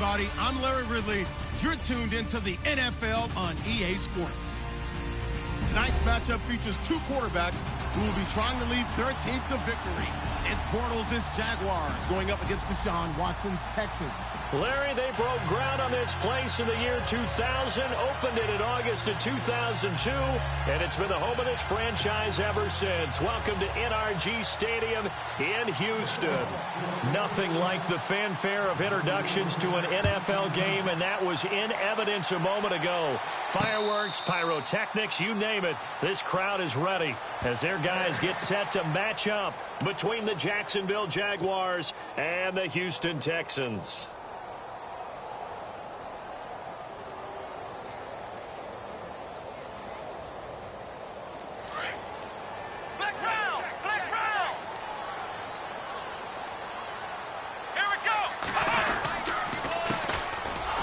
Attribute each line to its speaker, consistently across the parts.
Speaker 1: everybody. I'm Larry Ridley. You're tuned into the NFL on EA Sports. Tonight's matchup features two quarterbacks who will be trying to lead their team to victory. It's Bortles' Jaguars going up against Deshaun Watson's Texans.
Speaker 2: Larry, they broke ground on this place in the year 2000, opened it in August of 2002, and it's been the home of this franchise ever since. Welcome to NRG Stadium in Houston. Nothing like the fanfare of introductions to an NFL game, and that was in evidence a moment ago. Fireworks, pyrotechnics, you name it. This crowd is ready as their guys get set to match up between the Jacksonville Jaguars and the Houston Texans.
Speaker 3: Here we go.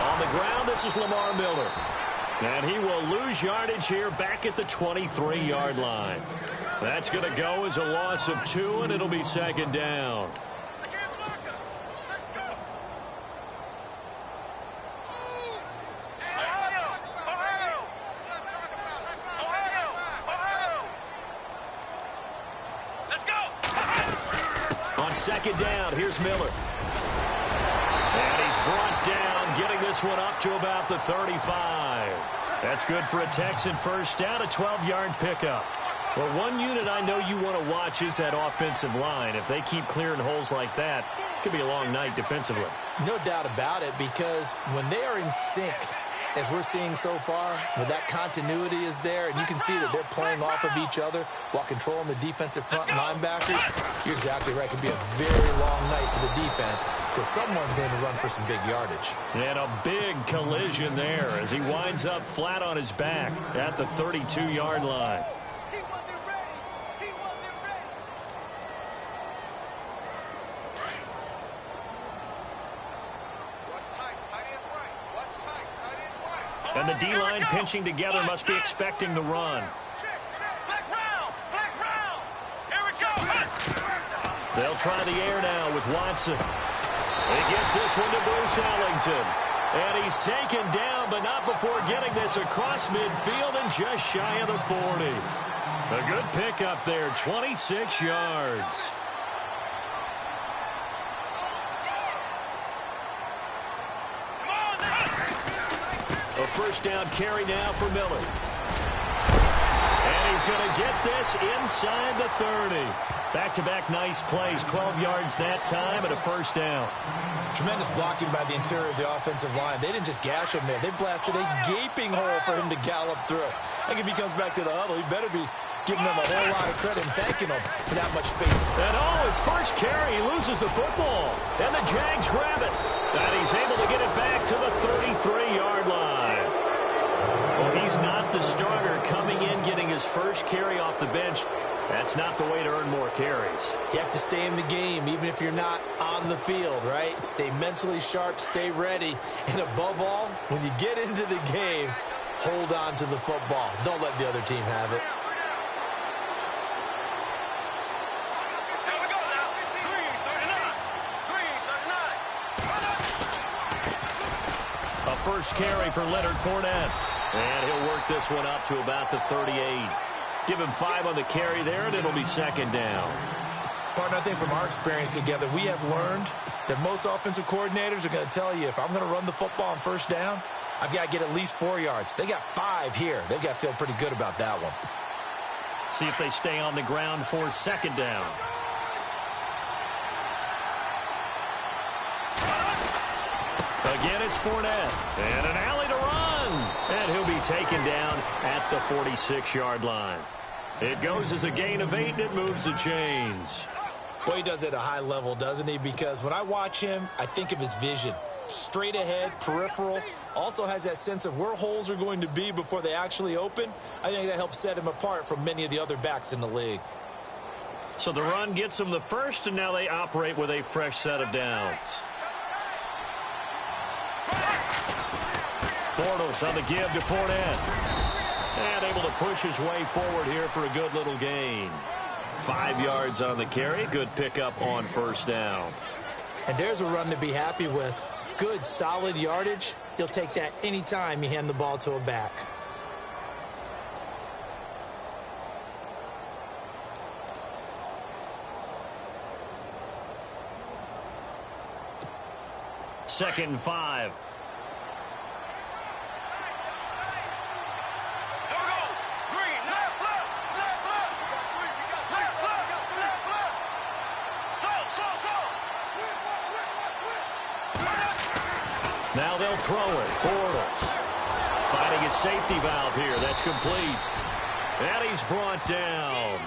Speaker 2: On the ground, this is Lamar Miller. And he will lose yardage here back at the 23-yard line. That's going to go as a loss of 2, and it'll be second down. On second down, here's Miller. And he's brought down, getting this one up to about the 35. That's good for a Texan first down, a 12-yard pickup. Well, one unit I know you want to watch is that offensive line. If they keep clearing holes like that, it could be a long night defensively.
Speaker 4: No doubt about it, because when they are in sync, as we're seeing so far, when that continuity is there, and you can see that they're playing off of each other while controlling the defensive front linebackers, you're exactly right. It could be a very long night for the defense because someone's going to run for some big yardage.
Speaker 2: And a big collision there as he winds up flat on his back at the 32-yard line. And the D-line pinching together must be expecting the run. They'll try the air now with Watson. He gets this one to Bruce Ellington. And he's taken down, but not before getting this across midfield and just shy of the 40. A good pickup there, 26 yards. A first down carry now for Miller. And he's going to get this inside the 30. Back-to-back nice plays, 12 yards that time and a first down.
Speaker 4: Tremendous blocking by the interior of the offensive line. They didn't just gash him there. They blasted a gaping hole for him to gallop through. I think if he comes back to the huddle, he better be giving them a whole lot of credit and thanking them for that much space.
Speaker 2: And his first carry, he loses the football. And the Jags grab it. And he's able to get it back to the 33-yard line. Well, he's not the starter coming in, getting his first carry off the bench. That's not the way to earn more carries.
Speaker 4: You have to stay in the game, even if you're not on the field, right? Stay mentally sharp, stay ready. And above all, when you get into the game, hold on to the football. Don't let the other team have it.
Speaker 2: A first carry for Leonard Fournette. And he'll work this one up to about the 38. Give him 5 on the carry there, and it'll be second down.
Speaker 4: Partner, I think from our experience together, we have learned that most offensive coordinators are going to tell you, if I'm going to run the football on first down, I've got to get at least 4 yards. They got 5 here. They've got to feel pretty good about that one.
Speaker 2: See if they stay on the ground for second down. Again, it's Fournette. And an alley to run. And he'll be taken down at the 46-yard line. It goes as a gain of 8, and it moves the chains.
Speaker 4: Boy, he does it at a high level, doesn't he? Because when I watch him, I think of his vision. Straight ahead, peripheral. Also has that sense of where holes are going to be before they actually open. I think that helps set him apart from many of the other backs in the league.
Speaker 2: So the run gets them the first, and now they operate with a fresh set of downs. Bortles on the give to Fournette. And able to push his way forward here for a good little gain. 5 yards on the carry. Good pickup on first down.
Speaker 4: And there's a run to be happy with. good, solid yardage, he'll take that anytime you hand the ball to a back.
Speaker 2: Second and 5. Now they'll throw it. Bortles finding his safety valve here. That's complete. And he's brought down.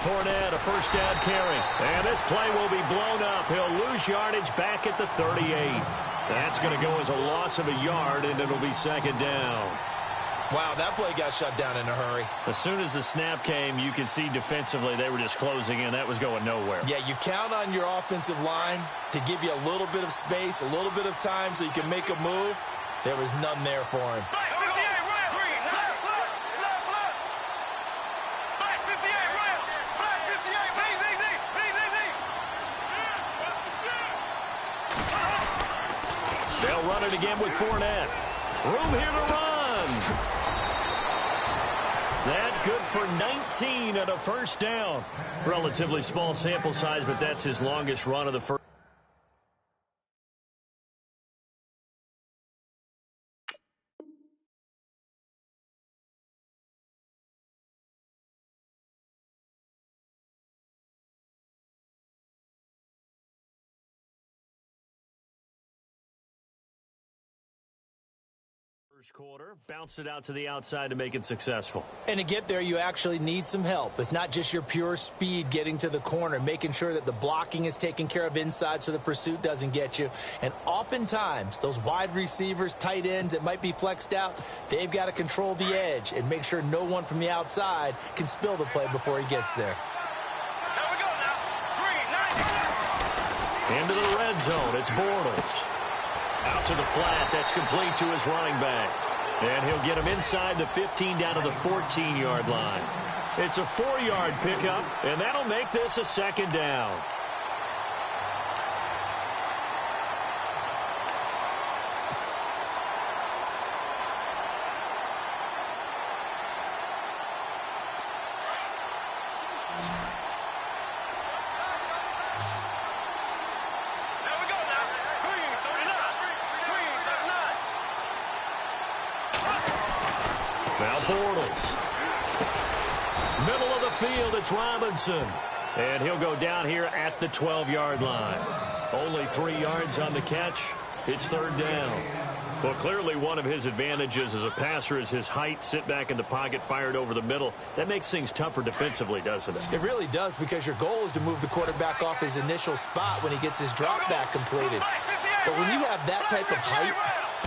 Speaker 2: Fournette, a first down carry. And this play will be blown up. He'll lose yardage back at the 38. That's going to go as a loss of a yard, and it'll be second down.
Speaker 4: Wow, that play got shut down in a hurry.
Speaker 2: As soon as the snap came, you could see defensively they were just closing in. That was going nowhere.
Speaker 4: Yeah, you count on your offensive line to give you a little bit of space, a little bit of time so you can make a move. There was none there for him.
Speaker 2: They'll run it again with Fournette. Room here to run. That good for 19 and a first down. Relatively small sample size, but that's his longest run of the first. First quarter, bounced it out to the outside to make it successful.
Speaker 4: And to get there, you actually need some help. It's not just your pure speed getting to the corner, making sure that the blocking is taken care of inside so the pursuit doesn't get you. And oftentimes, those wide receivers, tight ends that might be flexed out, they've got to control the edge and make sure no one from the outside can spill the play before he gets there.
Speaker 3: Here we go now.
Speaker 2: Into the red zone, it's Bortles. Out to the flat, that's complete to his running back. And he'll get him inside the 15 down to the 14-yard line. It's a 4-yard pickup, and that'll make this a second down. Now Bortles. Middle of the field, it's Robinson. And he'll go down here at the 12-yard line. Only 3 yards on the catch. It's third down. Well, clearly one of his advantages as a passer is his height. Sit back in the pocket, fired over the middle. That makes things tougher defensively, doesn't it?
Speaker 4: It really does, because your goal is to move the quarterback off his initial spot when he gets his drop back completed. But when you have that type of height,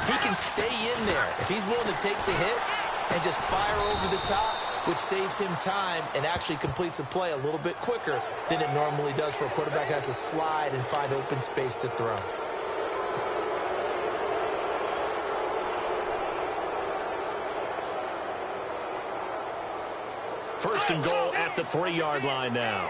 Speaker 4: he can stay in there. If he's willing to take the hits and just fire over the top, which saves him time and actually completes a play a little bit quicker than it normally does for a quarterback who has to slide and find open space to throw.
Speaker 2: First and goal at the 3-yard line now.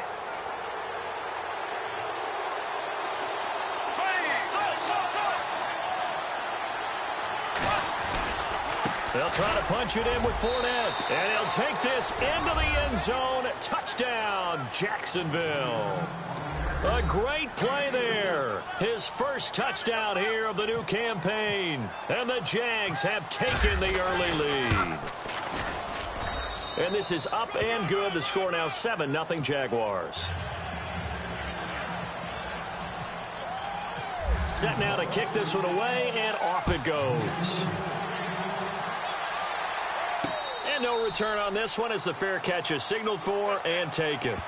Speaker 2: They'll try to punch it in with Fournette. And he'll take this into the end zone. Touchdown, Jacksonville. A great play there. His first touchdown here of the new campaign. And the Jags have taken the early lead. And this is up and good. The score now 7-0 Jaguars. Set now to kick this one away, and off it goes. And no return on this one as the fair catch is signaled for and taken.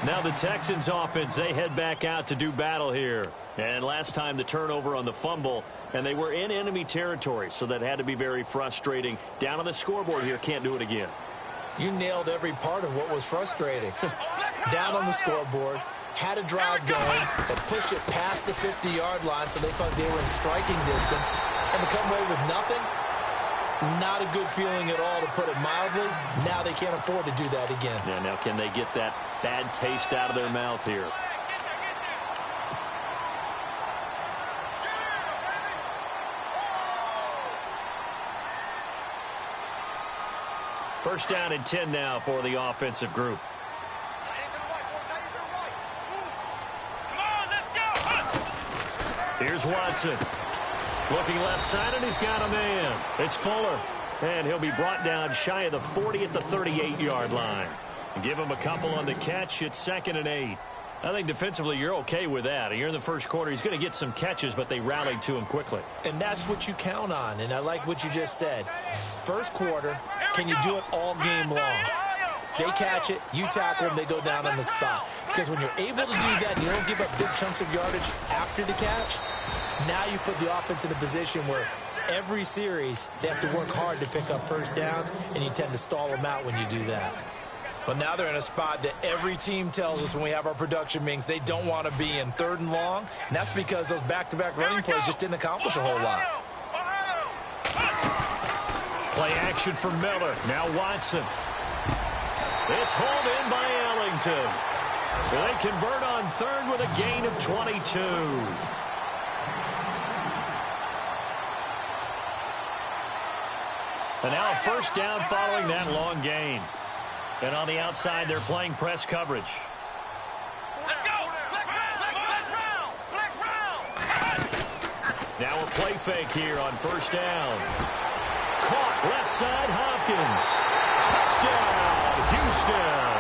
Speaker 2: Now the Texans offense, they head back out to do battle here. And last time the turnover on the fumble, and they were in enemy territory, so that had to be very frustrating. Down on the scoreboard here, can't do it again.
Speaker 4: You nailed every part of what was frustrating. Down on the scoreboard, had a drive going that pushed it past the 50-yard line so they thought they were in striking distance, and to come away with nothing, not a good feeling at all, to put it mildly. Now they can't afford to do that again.
Speaker 2: Yeah, now can they get that bad taste out of their mouth here? First down and 10 now for the offensive group. Here's Watson. Looking left side, and he's got a man. It's Fuller. And he'll be brought down shy of the 40 at the 38-yard line. Give him a couple on the catch. It's 2nd and 8. I think defensively you're okay with that. Here in the first quarter, he's going to get some catches, but they rallied to him quickly.
Speaker 4: And that's what you count on, and I like what you just said. First quarter, can you do it all game long? They catch it, you tackle them, they go down on the spot. Because when you're able to do that and you don't give up big chunks of yardage after the catch, now you put the offense in a position where every series they have to work hard to pick up first downs, and you tend to stall them out when you do that. But now they're in a spot that every team tells us when we have our production meetings they don't want to be in, 3rd and long. And that's because those back-to-back running plays just didn't accomplish a whole lot.
Speaker 2: Play action for Miller. Now Watson. It's hauled in by Ellington. They convert on 3rd with a gain of 22. And now a first down following that long gain. And on the outside, they're playing press coverage.
Speaker 3: Let's go! Flex round!
Speaker 2: Now a play fake here on first down. Caught left side, Hopkins. Touchdown, Houston.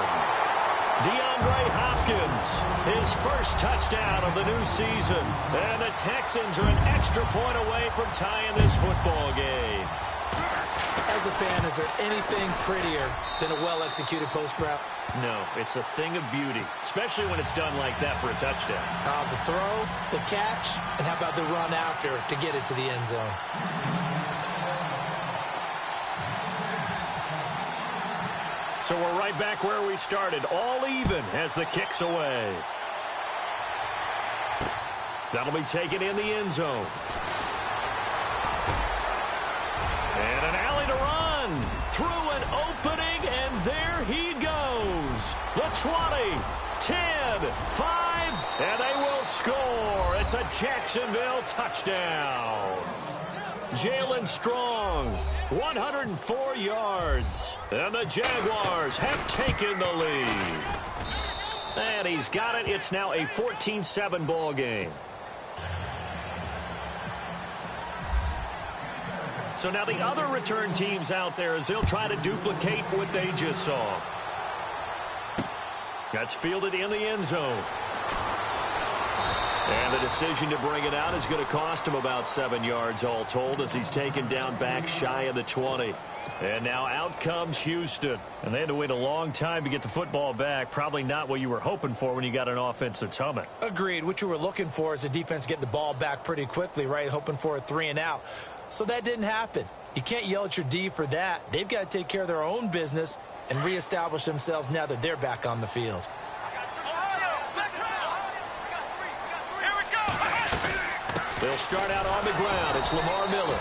Speaker 2: DeAndre Hopkins, his first touchdown of the new season. And the Texans are an extra point away from tying this football game.
Speaker 4: As a fan, is there anything prettier than a well-executed post route?
Speaker 2: No, it's a thing of beauty, especially when it's done like that for a touchdown.
Speaker 4: The throw, the catch, and how about the run after to get it to the end zone?
Speaker 2: So we're right back where we started, all even as the kick's away. That'll be taken in the end zone. And an alley to run. Through an opening, and there he goes. The 20, 10, 5, and they will score. It's a Jacksonville touchdown. Jalen Strong, 104 yards. And the Jaguars have taken the lead. And he's got it. It's now a 14-7 ball game. So now the other return teams out there as they'll try to duplicate what they just saw. That's fielded in the end zone. And the decision to bring it out is going to cost him about 7 yards all told as he's taken down back shy of the 20. And now out comes Houston. And they had to wait a long time to get the football back. Probably not what you were hoping for when you got an offense that's humming.
Speaker 4: Agreed. What you were looking for is the defense getting the ball back pretty quickly, right? Hoping for a 3 and out. So that didn't happen. You can't yell at your D for that. They've got to take care of their own business and reestablish themselves now that they're back on the field.
Speaker 2: They'll start out on the ground. It's Lamar Miller.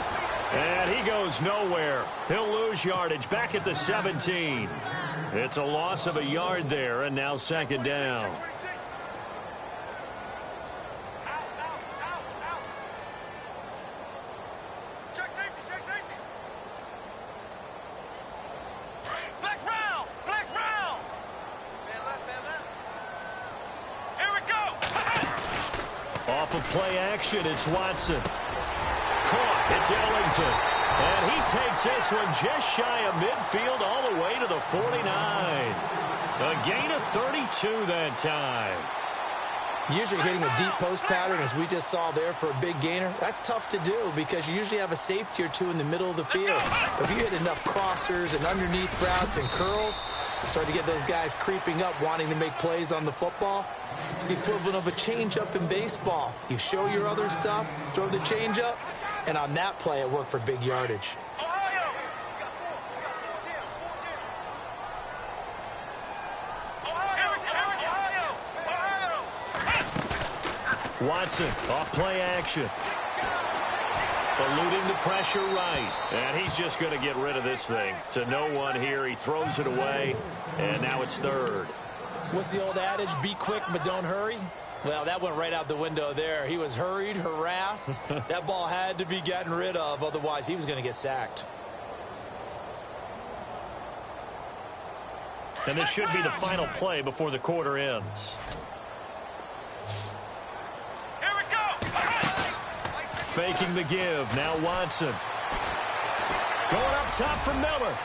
Speaker 2: And he goes nowhere. He'll lose yardage back at the 17. It's a loss of a yard there, and now 2nd down. Off of play action, it's Watson. Caught, it's Ellington. And he takes this one just shy of midfield all the way to the 49. A gain of 32 that time.
Speaker 4: Usually hitting a deep post pattern, as we just saw there for a big gainer, that's tough to do because you usually have a safety or two in the middle of the field. But if you hit enough crossers and underneath routes and curls, you start to get those guys creeping up wanting to make plays on the football. It's the equivalent of a changeup in baseball. You show your other stuff, throw the changeup, and on that play it worked for big yardage.
Speaker 2: Watson off play action. Eluding the pressure right. And he's just going to get rid of this thing. To no one here. He throws it away. And now it's third.
Speaker 4: What's the old adage? Be quick, but don't hurry. Well, that went right out the window there. He was hurried, harassed. That ball had to be gotten rid of. Otherwise, he was going to get sacked.
Speaker 2: And this should be the final play before the quarter ends.
Speaker 3: Here we go.
Speaker 2: Faking the give. Now Watson. Going up top for Miller.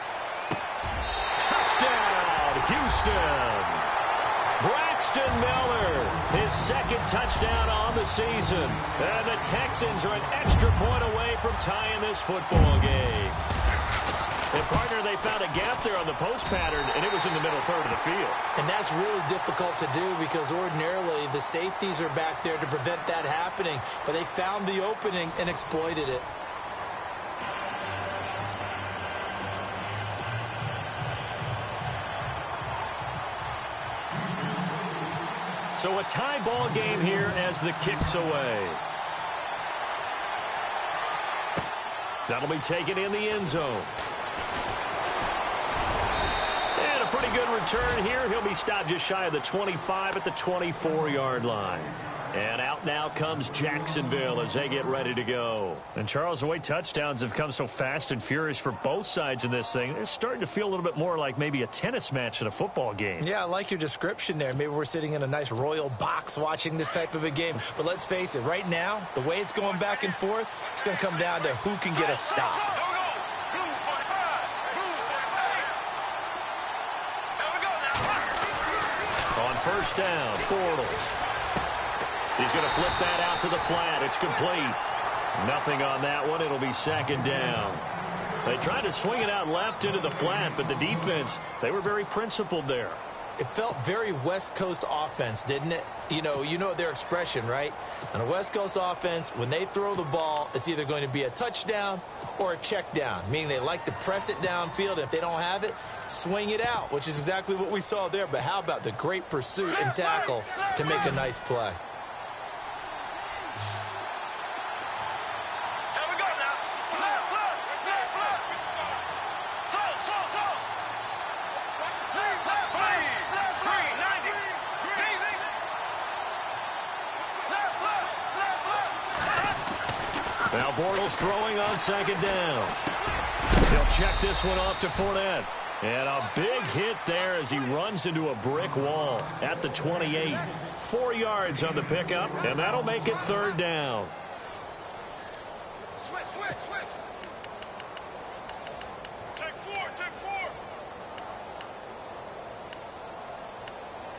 Speaker 2: Touchdown, Houston. Braxton Miller, his second touchdown on the season. And the Texans are an extra point away from tying this football game. And, partner, they found a gap there on the post pattern, and it was in the middle third of the field.
Speaker 4: And that's really difficult to do because ordinarily the safeties are back there to prevent that happening. But they found the opening and exploited it.
Speaker 2: So a tie ball game here as the kick's away. That'll be taken in the end zone. And a pretty good return here. He'll be stopped just shy of the 25 at the 24-yard line. And out now comes Jacksonville as they get ready to go. And, Charles, the way touchdowns have come so fast and furious for both sides in this thing, it's starting to feel a little bit more like maybe a tennis match than a football game.
Speaker 4: Yeah, I like your description there. Maybe we're sitting in a nice royal box watching this type of a game. But let's face it, right now, the way it's going back and forth, it's going to come down to who can get a stop.
Speaker 2: On first down, Bortles. He's going to flip that out to the flat. It's complete. Nothing on that one. It'll be second down. They tried to swing it out left into the flat, but the defense, they were very principled there.
Speaker 4: It felt very West Coast offense, didn't it? You know their expression, right? On a West Coast offense, when they throw the ball, it's either going to be a touchdown or a check down, meaning they like to press it downfield. And if they don't have it, swing it out, which is exactly what we saw there. But how about the great pursuit and tackle to make a nice play?
Speaker 2: Now Bortles throwing on second down. He'll check this one off to Fournette. And a big hit there as he runs into a brick wall at the 28. 4 yards on the pickup, and that'll make it third down.
Speaker 3: Take four.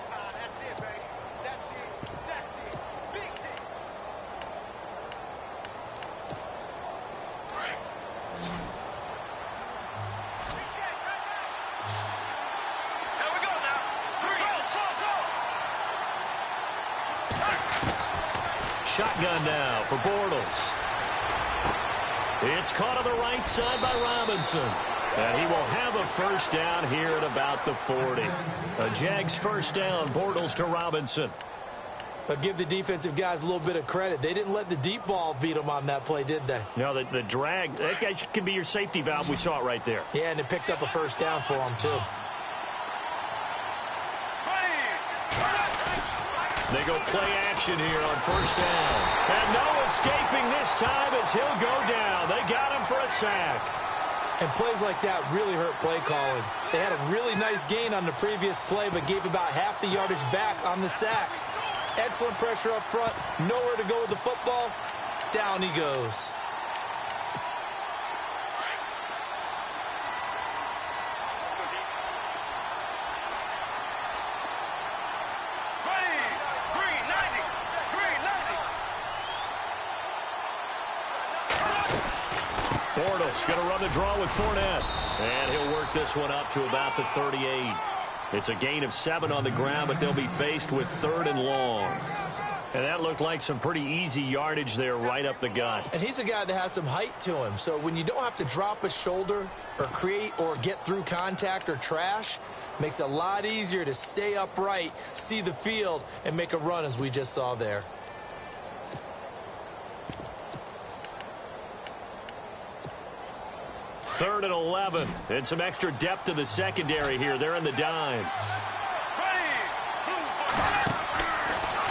Speaker 3: That's it, baby. That's it. Big hit. Here we go now.
Speaker 2: Shotgun now for Bortles. It's caught on the right side by Robinson. And he will have a first down here at about the 40. A Jags first down, Bortles to Robinson.
Speaker 4: But give the defensive guys a little bit of credit. They didn't let the deep ball beat them on that play, did they?
Speaker 2: No, the drag, that guy can be your safety valve. We saw it right there.
Speaker 4: Yeah, and it picked up a first down for them, too.
Speaker 2: They go play action here on first down. And no escaping this time as he'll go down. They got him for a sack.
Speaker 4: And plays like that really hurt play calling. They had a really nice gain on the previous play, but gave about half the yardage back on the sack. Excellent pressure up front. Nowhere to go with the football. Down he goes.
Speaker 2: Bortles going to run the draw with Fournette. And he'll work this one up to about the 38. It's a gain of 7 on the ground, but they'll be faced with third and long. And that looked like some pretty easy yardage there right up the gut.
Speaker 4: And he's a guy that has some height to him. So when you don't have to drop a shoulder or create or get through contact or trash, makes it a lot easier to stay upright, see the field, and make a run as we just saw there.
Speaker 2: 3rd and 11. And some extra depth to the secondary here. They're in the dime.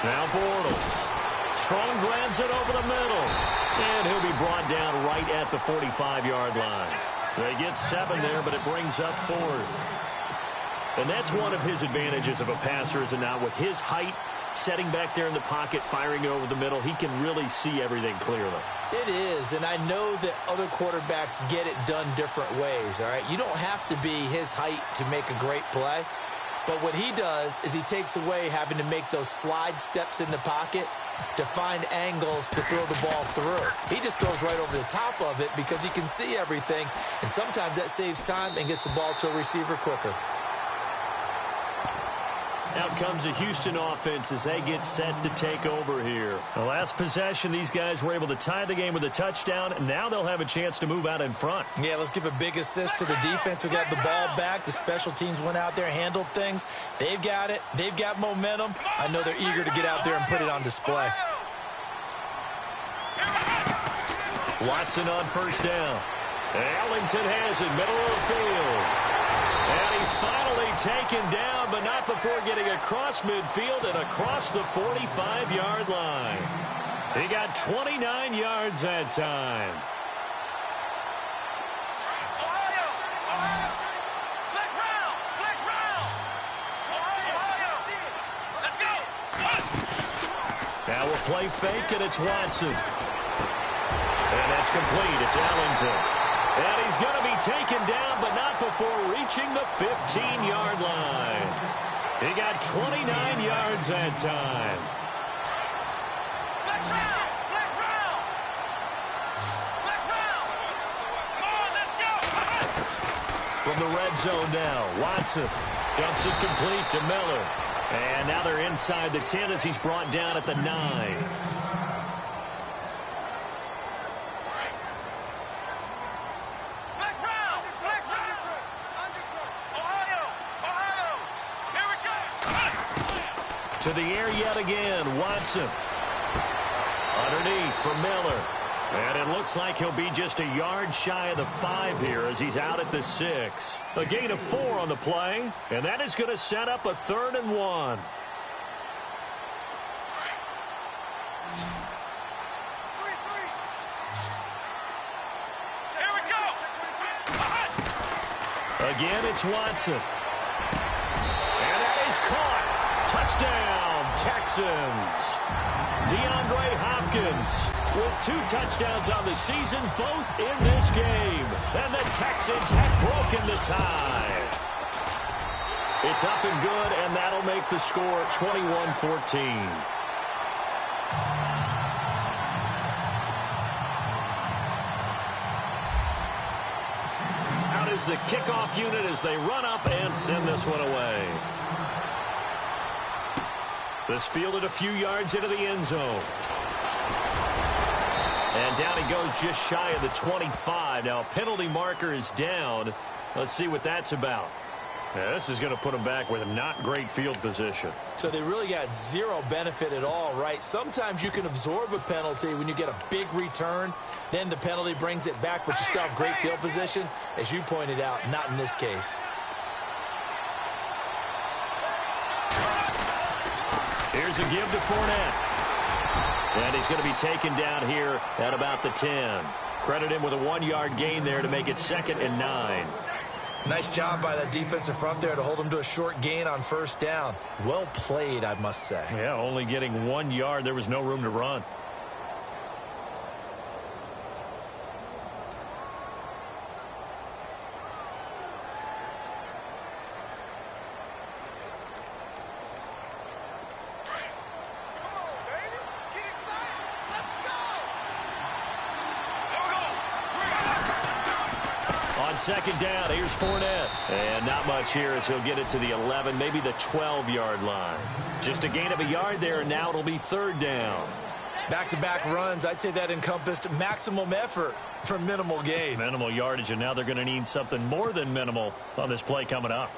Speaker 2: Now Bortles. Strong grabs it over the middle. And he'll be brought down right at the 45-yard line. They get 7 there, but it brings up 4th. And that's one of his advantages of a passer, is it not? With his height, setting back there in the pocket, firing over the middle, he can really see everything clearly.
Speaker 4: It is, and I know that other quarterbacks get it done different ways, all right? You don't have to be his height to make a great play. But what he does is he takes away having to make those slide steps in the pocket to find angles to throw the ball through. He just throws right over the top of it because he can see everything, and sometimes that saves time and gets the ball to a receiver quicker.
Speaker 2: Out comes the Houston offense as they get set to take over here. The last possession, these guys were able to tie the game with a touchdown, and now they'll have a chance to move out in front.
Speaker 4: Yeah, let's give a big assist to the defense who got the ball back. The special teams went out there, handled things. They've got it. They've got momentum. I know they're eager to get out there and put it on display.
Speaker 2: Watson on 1st down. Ellington has it, middle of the field. And he's finally taken down, but not before getting across midfield and across the 45-yard line. He got 29 yards that time. Now we'll play fake, and it's Watson. And that's complete. It's Ellington. And he's going to be taken down, but not before reaching the 15-yard line. He got 29 yards that time. From the red zone now, Watson dumps it complete to Miller. And now they're inside the 10 as he's brought down at the 9. To the air yet again, Watson. Underneath for Miller. And it looks like he'll be just a yard shy of the 5 here as he's out at the 6. A gain of 4 on the play, and that is going to set up a 3rd and 1. Again, it's Watson. And that is caught. Touchdown, Texans. DeAndre Hopkins with 2 touchdowns on the season, both in this game. And the Texans have broken the tie. It's up and good, and that'll make the score 21-14. Out is the kickoff unit as they run up and send this one away. This fielded a few yards into the end zone. And down he goes just shy of the 25. Now, penalty marker is down. Let's see what that's about. Yeah, this is going to put them back with a not great field position.
Speaker 4: So they really got zero benefit at all, right? Sometimes you can absorb a penalty when you get a big return. Then the penalty brings it back, but you still have great field position. As you pointed out, not in this case.
Speaker 2: Here's a give to Fournette. And he's going to be taken down here at about the 10. Credit him with a 1-yard gain there to make it 2nd and 9.
Speaker 4: Nice job by that defensive front there to hold him to a short gain on 1st down. Well played, I must say.
Speaker 2: Yeah, only getting 1 yard. There was no room to run. Second down, here's Fournette. And not much here as he'll get it to the 11, maybe the 12-yard line. Just a gain of a yard there, and now it'll be 3rd down.
Speaker 4: Back-to-back runs, I'd say that encompassed maximum effort for minimal gain.
Speaker 2: Minimal yardage, and now they're going to need something more than minimal on this play coming up.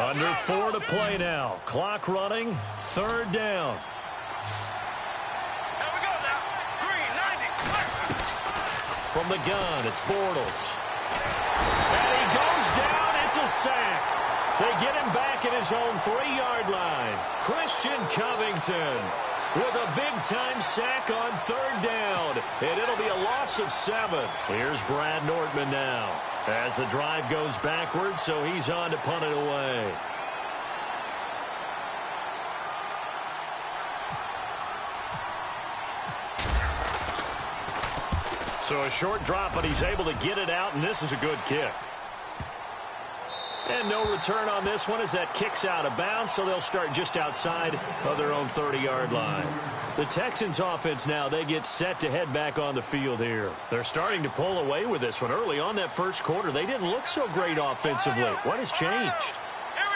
Speaker 2: Under 4 to play now. Clock running. 3rd down.
Speaker 3: Here we go now. Green, 90.
Speaker 2: From the gun, it's Bortles. And he goes down. It's a sack. They get him back at his own 3-yard line. Christian Covington with a big-time sack on 3rd down. And it'll be a loss of 7. Here's Brad Nortman now, as the drive goes backwards, so he's on to punt it away. So a short drop, but he's able to get it out, and this is a good kick. And no return on this one as that kicks out of bounds, so they'll start just outside of their own 30-yard line. The Texans offense now, they get set to head back on the field here. They're starting to pull away with this one. Early on that first quarter, they didn't look so great offensively. What has changed?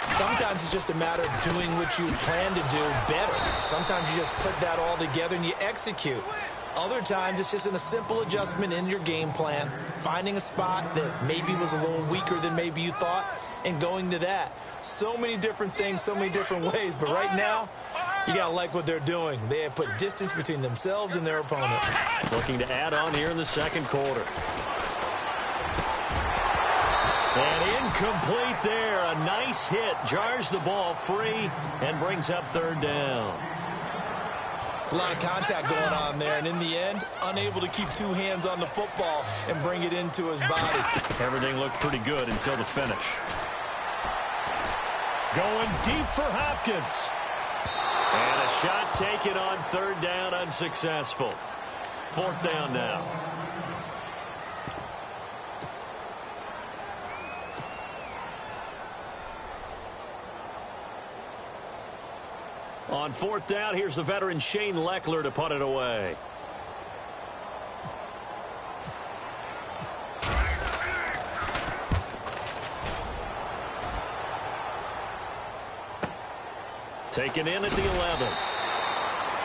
Speaker 4: Sometimes it's just a matter of doing what you plan to do better. Sometimes you just put that all together and you execute. Other times it's just a simple adjustment in your game plan, finding a spot that maybe was a little weaker than maybe you thought, and going to that. So many different things, so many different ways, but right now, you got to like what they're doing. They have put distance between themselves and their opponent.
Speaker 2: Looking to add on here in the second quarter. And incomplete there. A nice hit. Jars the ball free and brings up 3rd down.
Speaker 4: It's a lot of contact going on there, and in the end, unable to keep 2 hands on the football and bring it into his body.
Speaker 2: Everything looked pretty good until the finish. Going deep for Hopkins. And a shot taken on 3rd down, unsuccessful. 4th down now. On 4th down, here's the veteran Shane Leckler to punt it away. Taken in at the 11.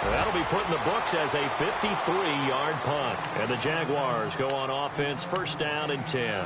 Speaker 2: That'll be put in the books as a 53-yard punt. And the Jaguars go on offense, 1st down and 10.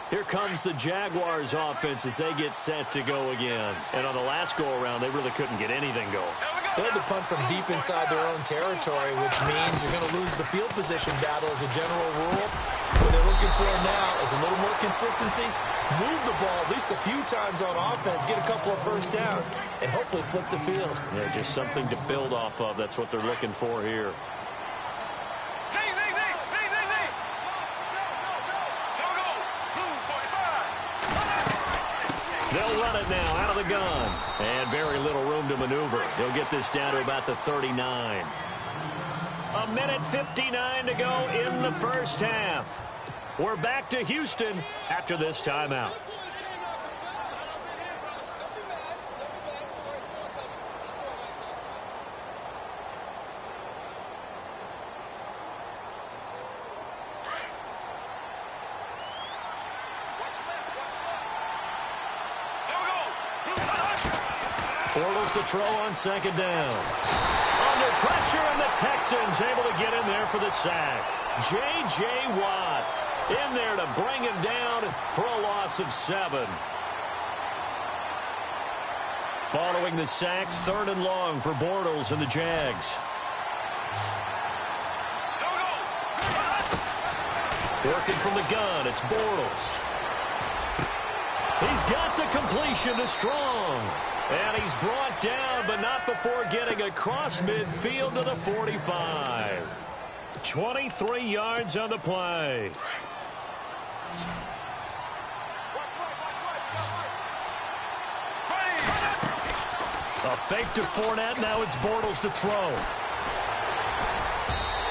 Speaker 2: Here comes the Jaguars offense as they get set to go again. And on the last go-around, they really couldn't get anything going.
Speaker 4: They had to punt from deep inside their own territory, which means you're going to lose the field position battle as a general rule. What they're looking for now is a little more consistency, move the ball at least a few times on offense, get a couple of 1st downs, and hopefully flip the field.
Speaker 2: Yeah, just something to build off of. That's what they're looking for here. They'll run it now out of the gun. And very little room to maneuver. He'll get this down to about the 39. 1:59 to go in the first half. We're back to Houston after this timeout. Bortles to throw on 2nd down. Under pressure, and the Texans able to get in there for the sack. J.J. Watt in there to bring him down for a loss of 7. Following the sack, 3rd and long for Bortles and the Jags. Working from the gun, it's Bortles. He's got the completion to Strong. And he's brought down, but not before getting across midfield to the 45. 23 yards on the play. A fake to Fournette. Now it's Bortles to throw.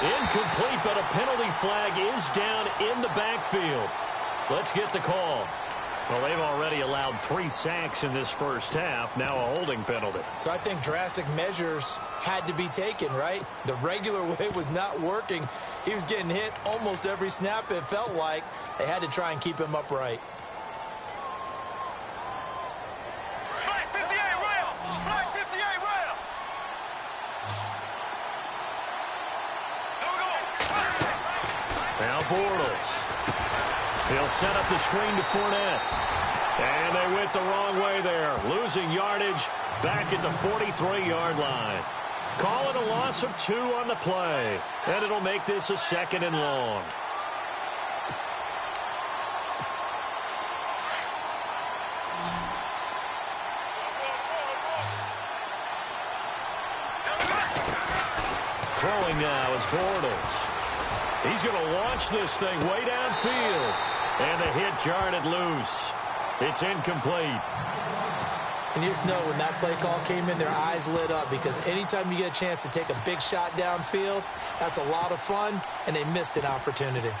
Speaker 2: Incomplete, but a penalty flag is down in the backfield. Let's get the call. Well, they've already allowed 3 sacks in this first half, now a holding penalty.
Speaker 4: So I think drastic measures had to be taken, right? The regular way was not working. He was getting hit almost every snap, it felt like. They had to try and keep him upright.
Speaker 3: Flag 58 rail! Flag 58 rail! Here we go!
Speaker 2: Now Bortles. He'll set up the screen to Fournette. And they went the wrong way there. Losing yardage back at the 43-yard line. Call it a loss of 2 on the play. And it'll make this a 2nd and long. Throwing now is Bortles. He's going to launch this thing way downfield. And the hit jarred it loose. It's incomplete.
Speaker 4: And you just know when that play call came in, their eyes lit up, because anytime you get a chance to take a big shot downfield, that's a lot of fun, and they missed an opportunity.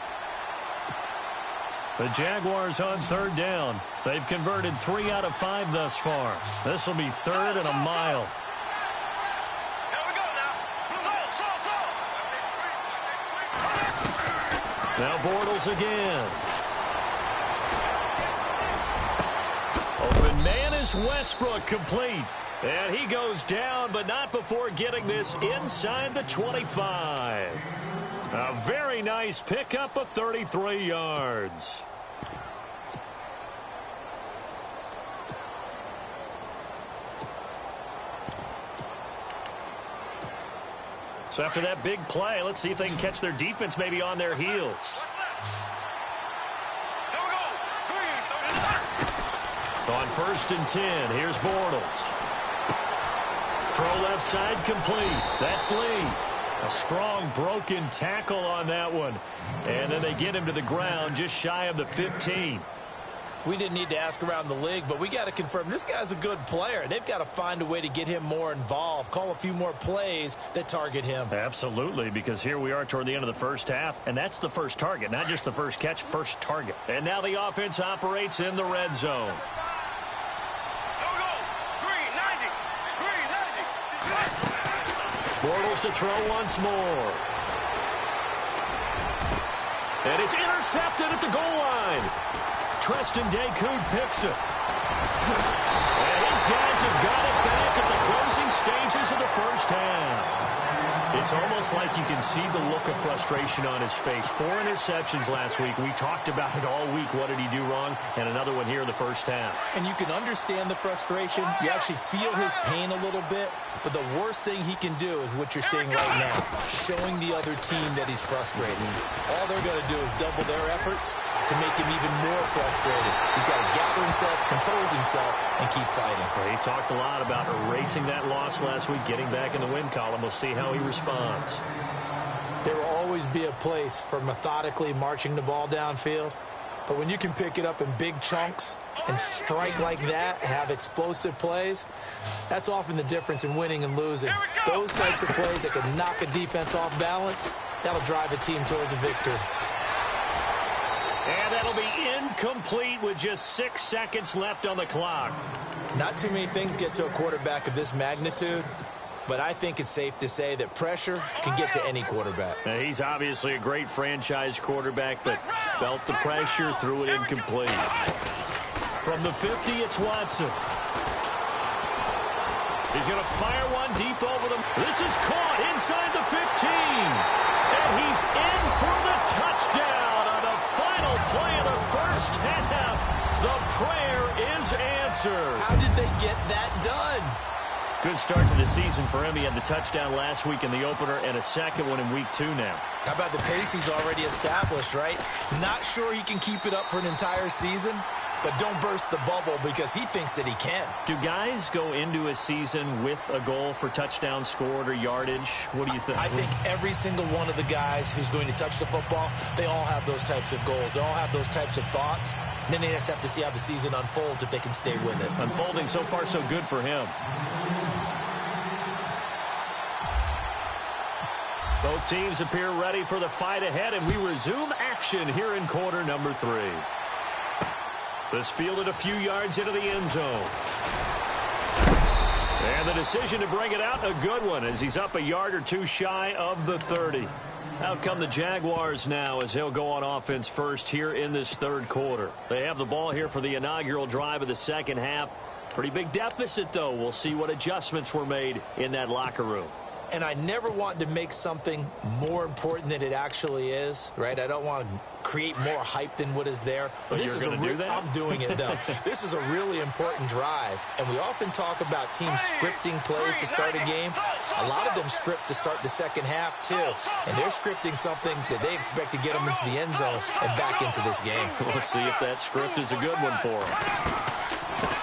Speaker 2: The Jaguars on 3rd down. They've converted 3 out of 5 thus far. This will be 3rd and a mile.
Speaker 3: Here we go now.
Speaker 2: Now Bortles again. Open man is Westbrook, complete. And he goes down, but not before getting this inside the 25. A very nice pickup of 33 yards. So after that big play, let's see if they can catch their defense maybe on their heels. On 1st and 10, here's Bortles. Throw left side complete. That's Lee. A strong broken tackle on that one. And then they get him to the ground just shy of the 15.
Speaker 4: We didn't need to ask around the league, but we got to confirm this guy's a good player. They've got to find a way to get him more involved, call a few more plays that target him.
Speaker 2: Absolutely, because here we are toward the end of the first half, and that's the first target, not just the first catch, first target. And now the offense operates in the red zone. Bortles to throw once more. And it's intercepted at the goal line. Treston Decoud picks it. And his guys have got it back at the closing stages of the first half. It's almost like you can see the look of frustration on his face. 4 interceptions last week. We talked about it all week. What did he do wrong? And another one here in the first half.
Speaker 4: And you can understand the frustration. You actually feel his pain a little bit. But the worst thing he can do is what you're seeing right now, showing the other team that he's frustrated. All they're going to do is double their efforts to make him even more frustrated. He's got to gather himself, compose himself, and keep fighting.
Speaker 2: Well, he talked a lot about erasing that loss last week, getting back in the win column. We'll see how he responds.
Speaker 4: There will always be a place for methodically marching the ball downfield. But when you can pick it up in big chunks and strike like that, have explosive plays, that's often the difference in winning and losing. Those types of plays that can knock a defense off balance, that'll drive a team towards a victory.
Speaker 2: And that'll be incomplete with just 6 seconds left on the clock.
Speaker 4: Not too many things get to a quarterback of this magnitude, but I think it's safe to say that pressure can get to any quarterback.
Speaker 2: Now, he's obviously a great franchise quarterback, but felt the pressure, threw it incomplete. From the 50, it's Watson. He's going to fire one deep over them. This is caught inside the 15. And he's in for the touchdown on the final play of the first half. The prayer is answered.
Speaker 4: How did they get that done?
Speaker 2: Good start to the season for him. He had the touchdown last week in the opener and a second one in week 2 now.
Speaker 4: How about the pace he's already established, right? Not sure he can keep it up for an entire season, but don't burst the bubble because he thinks that he can.
Speaker 2: Do guys go into a season with a goal for touchdown scored or yardage? What do you think?
Speaker 4: I think every single one of the guys who's going to touch the football, they all have those types of goals. They all have those types of thoughts. And then they just have to see how the season unfolds if they can stay with it.
Speaker 2: Unfolding so far so good for him. Both teams appear ready for the fight ahead, and we resume action here in quarter number 3. This fielded a few yards into the end zone. And the decision to bring it out, a good one, as he's up a yard or two shy of the 30. Out come the Jaguars now as they'll go on offense first here in this third quarter. They have the ball here for the inaugural drive of the second half. Pretty big deficit, though. We'll see what adjustments were made in that locker room.
Speaker 4: And I never want to make something more important than it actually is, right? I don't want to create more hype than what is there.
Speaker 2: But this you're going to do that?
Speaker 4: I'm doing it, though. This is a really important drive. And we often talk about teams scripting plays to start a game. A lot of them script to start the second half, too. And they're scripting something that they expect to get them into the end zone and back into this game.
Speaker 2: We'll see if that script is a good one for them.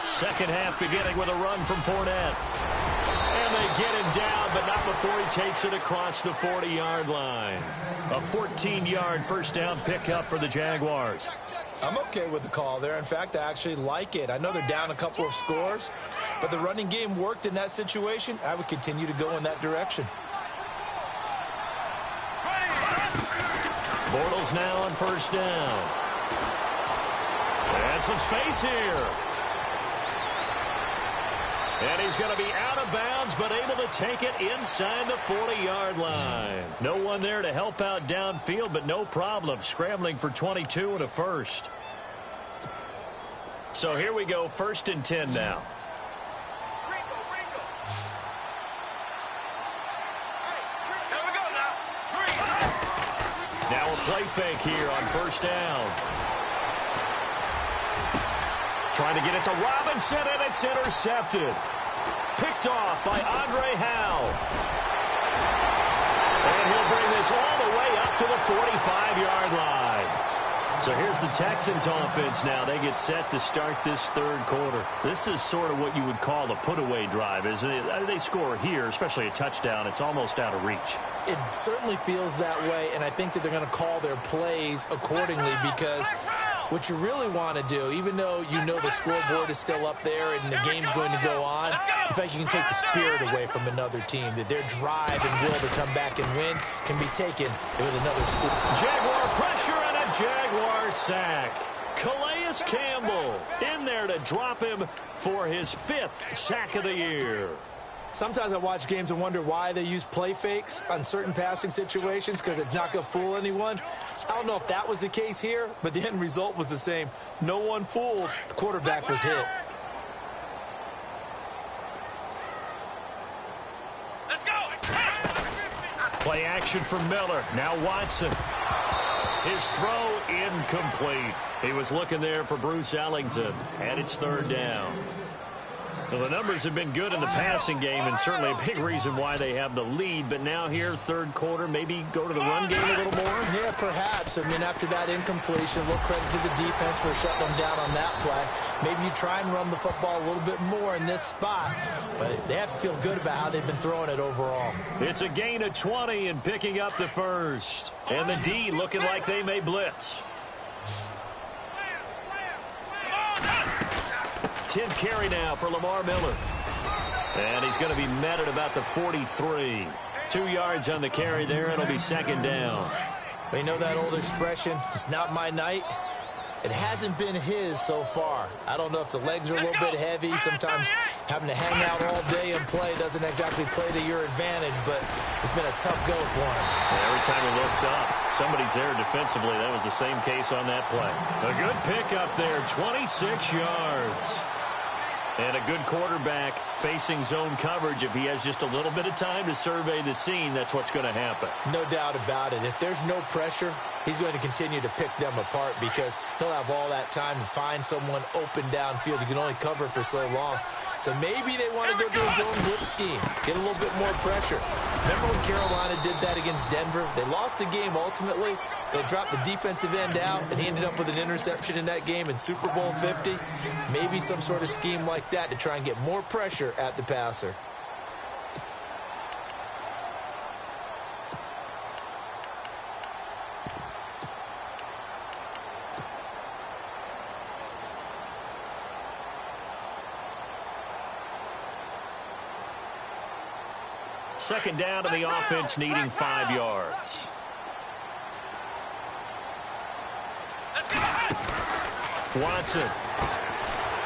Speaker 2: Second half beginning with a run from Fournette. And they get him down, but not before he takes it across the 40-yard line. A 14-yard first down pickup for the Jaguars.
Speaker 4: I'm okay with the call there. In fact, I actually like it. I know they're down a couple of scores, but the running game worked in that situation. I would continue to go in that direction.
Speaker 2: Bortles now on first down. And some space here. And he's going to be out of bounds, but able to take it inside the 40-yard line. No one there to help out downfield, but no problem. Scrambling for 22 and a first. So here we go, 1st and 10 now. Now a play fake here on first down. Trying to get it to Robinson, and it's intercepted. Picked off by Andre Howe. And he'll bring this all the way up to the 45-yard line. So here's the Texans offense now. They get set to start this third quarter. This is sort of what you would call a put-away drive, isn't it? They score here, especially a touchdown. It's almost out of reach.
Speaker 4: It certainly feels that way, and I think that they're going to call their plays accordingly because what you really want to do, even though you know the scoreboard is still up there and the game's going to go on, in fact, you can take the spirit away from another team, that their drive and will to come back and win can be taken with another score.
Speaker 2: Jaguar pressure and a Jaguar sack. Calais Campbell in there to drop him for his 5th sack of the year.
Speaker 4: Sometimes I watch games and wonder why they use play fakes on certain passing situations because it's not going to fool anyone. I don't know if that was the case here, but the end result was the same. No one fooled. The quarterback was hit.
Speaker 3: Let's go.
Speaker 2: Play action from Miller. Now Watson. His throw incomplete. He was looking there for Bruce Ellington, and it's 3rd down. Well, the numbers have been good in the passing game, and certainly a big reason why they have the lead. But now here, third quarter, maybe go to the run game a little more?
Speaker 4: Yeah, perhaps. I mean, after that incompletion, a little credit to the defense for shutting them down on that play. Maybe you try and run the football a little bit more in this spot. But they have to feel good about how they've been throwing it overall.
Speaker 2: It's a gain of 20 and picking up the first. And the D looking like they may blitz. 10th carry now for Lamar Miller. And he's going to be met at about the 43. 2 yards on the carry there. It'll be 2nd down.
Speaker 4: We know that old expression, it's not my night. It hasn't been his so far. I don't know if the legs are a little bit heavy. Sometimes having to hang out all day and play doesn't exactly play to your advantage, but it's been a tough go for him.
Speaker 2: Every time he looks up, somebody's there defensively. That was the same case on that play. A good pickup there, 26 yards. And a good quarterback facing zone coverage. If he has just a little bit of time to survey the scene, that's what's going to happen.
Speaker 4: No doubt about it. If there's no pressure, he's going to continue to pick them apart because he'll have all that time to find someone open downfield. He can only cover for so long. So maybe they want to go to a zone blitz scheme, get a little bit more pressure. Remember when Carolina did that against Denver? They lost the game ultimately. They dropped the defensive end out, and he ended up with an interception in that game in Super Bowl 50. Maybe some sort of scheme like that to try and get more pressure at the passer.
Speaker 2: Second down to the offense, needing 5 yards. Watson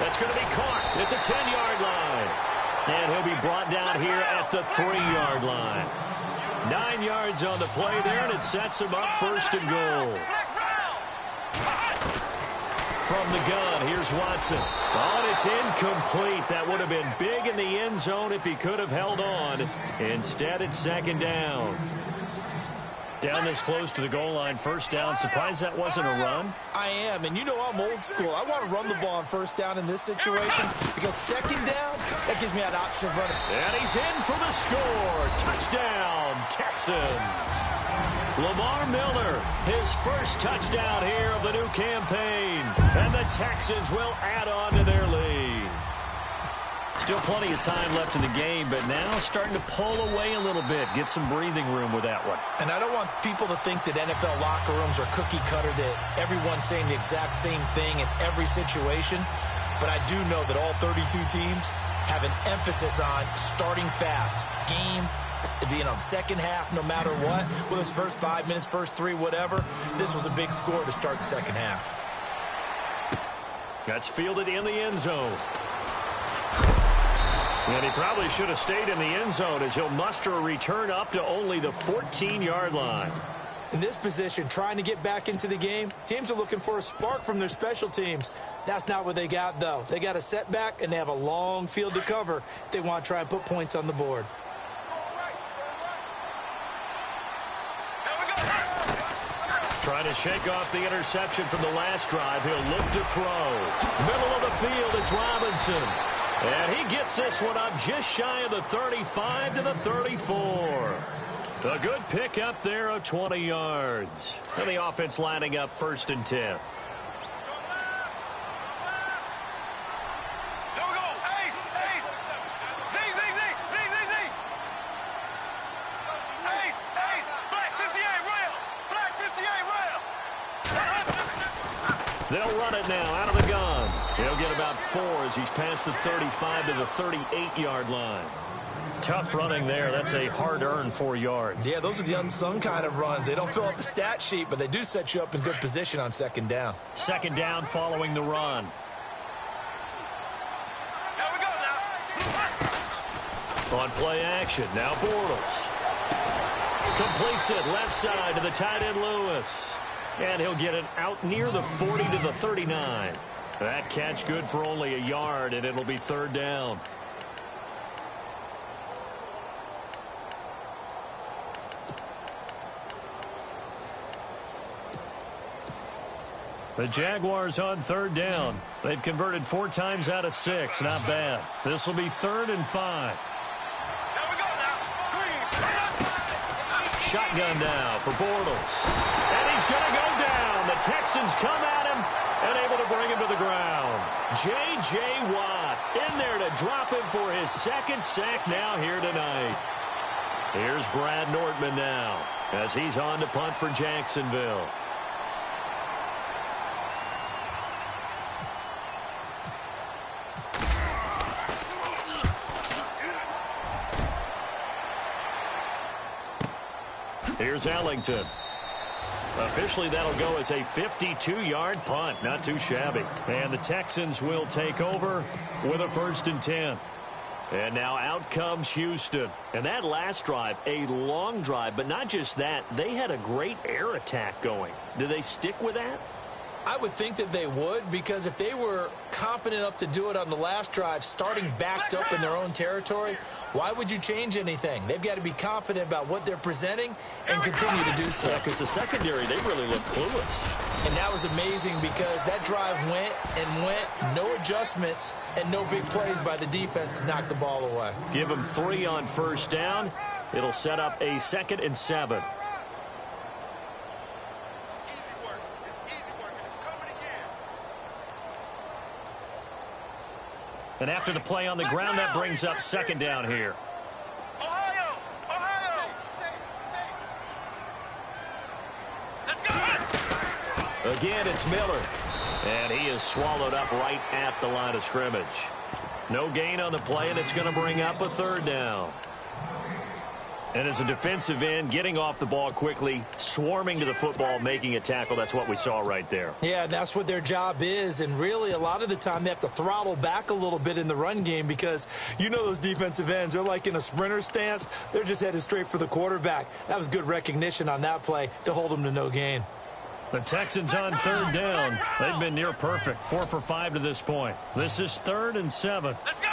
Speaker 2: That's going to be caught at the 10-yard line. And he'll be brought down here at the 3-yard line. 9 yards on the play there, and it sets him up first and goal. From the gun, here's Watson. Oh, and it's incomplete. That would have been big in the end zone if he could have held on. Instead, it's second down. Down this close to the goal line, first down. Surprised that wasn't a run?
Speaker 4: I am, and you know I'm old school. I want to run the ball on first down in this situation because second down, that gives me that option of running.
Speaker 2: And he's in for the score. Touchdown, Texans. Lamar Miller, his first touchdown here of the new campaign. And the Texans will add on to their lead. Still plenty of time left in the game, but now starting to pull away a little bit. Get some breathing room with that one.
Speaker 4: And I don't want people to think that NFL locker rooms are cookie cutter, that everyone's saying the exact same thing in every situation. But I do know that all 32 teams have an emphasis on starting fast. Game, being on the second half, no matter what. Whether it's first 5 minutes, first 3, whatever. This was a big score to start the second half.
Speaker 2: That's fielded in the end zone. And he probably should have stayed in the end zone as he'll muster a return up to only the 14-yard line.
Speaker 4: In this position, trying to get back into the game, teams are looking for a spark from their special teams. That's not what they got, though. They got a setback, and they have a long field to cover if they want to try and put points on the board.
Speaker 2: Trying to shake off the interception from the last drive. He'll look to throw. Middle of the field, it's Robinson. And he gets this one up just shy of the 35 to the 34. A good pick up there of 20 yards. And the offense lining up first and 10. They'll run it now out of the gun. He'll get about 4 as he's past the 35 to the 38-yard line. Tough running there. That's a hard-earned 4 yards.
Speaker 4: Yeah, those are the unsung kind of runs. They don't fill up the stat sheet, but they do set you up in good position on second down.
Speaker 2: Second down following the run.
Speaker 3: Here we go now.
Speaker 2: On play action, now Bortles. Completes it left side to the tight end Lewis. And he'll get it out near the 40 to the 39. That catch good for only a yard, and it'll be third down. The Jaguars on third down. They've converted 4 times out of 6. Not bad. This will be 3rd and 5.
Speaker 3: Here we go now.
Speaker 2: Shotgun now for Bortles. And he's going to go down. The Texans come at him and able to bring him to the ground. J.J. Watt in there to drop him for his 2nd sack now here tonight. Here's Brad Nortman now as he's on to punt for Jacksonville. Here's Ellington. Officially, that'll go as a 52-yard punt. Not too shabby. And the Texans will take over with a 1st and 10. And now out comes Houston. And that last drive, a long drive, but not just that. They had a great air attack going. Do they stick with that?
Speaker 4: I would think that they would, because if they were confident enough to do it on the last drive, starting backed up in their own territory, why would you change anything? They've got to be confident about what they're presenting and continue to do so.
Speaker 2: Yeah, because the secondary, they really look clueless.
Speaker 4: And that was amazing because that drive went and went, no adjustments, and no big plays by the defense to knock the ball away.
Speaker 2: Give them 3 on first down. It'll set up a 2nd and 7. And after the play on the ground, that brings up 2nd down here.
Speaker 3: Ohio! Ohio! Let's go!
Speaker 2: Again, it's Miller. And he is swallowed up right at the line of scrimmage. No gain on the play, and it's going to bring up a 3rd down. And as a defensive end, getting off the ball quickly, swarming to the football, making a tackle, that's what we saw right there.
Speaker 4: Yeah, that's what their job is. And really, a lot of the time, they have to throttle back a little bit in the run game because you know those defensive ends, they're like in a sprinter stance. They're just headed straight for the quarterback. That was good recognition on that play to hold them to no gain.
Speaker 2: The Texans on third down. They've been near perfect, 4 for 5 to this point. This is 3rd and 7.
Speaker 3: Let's go.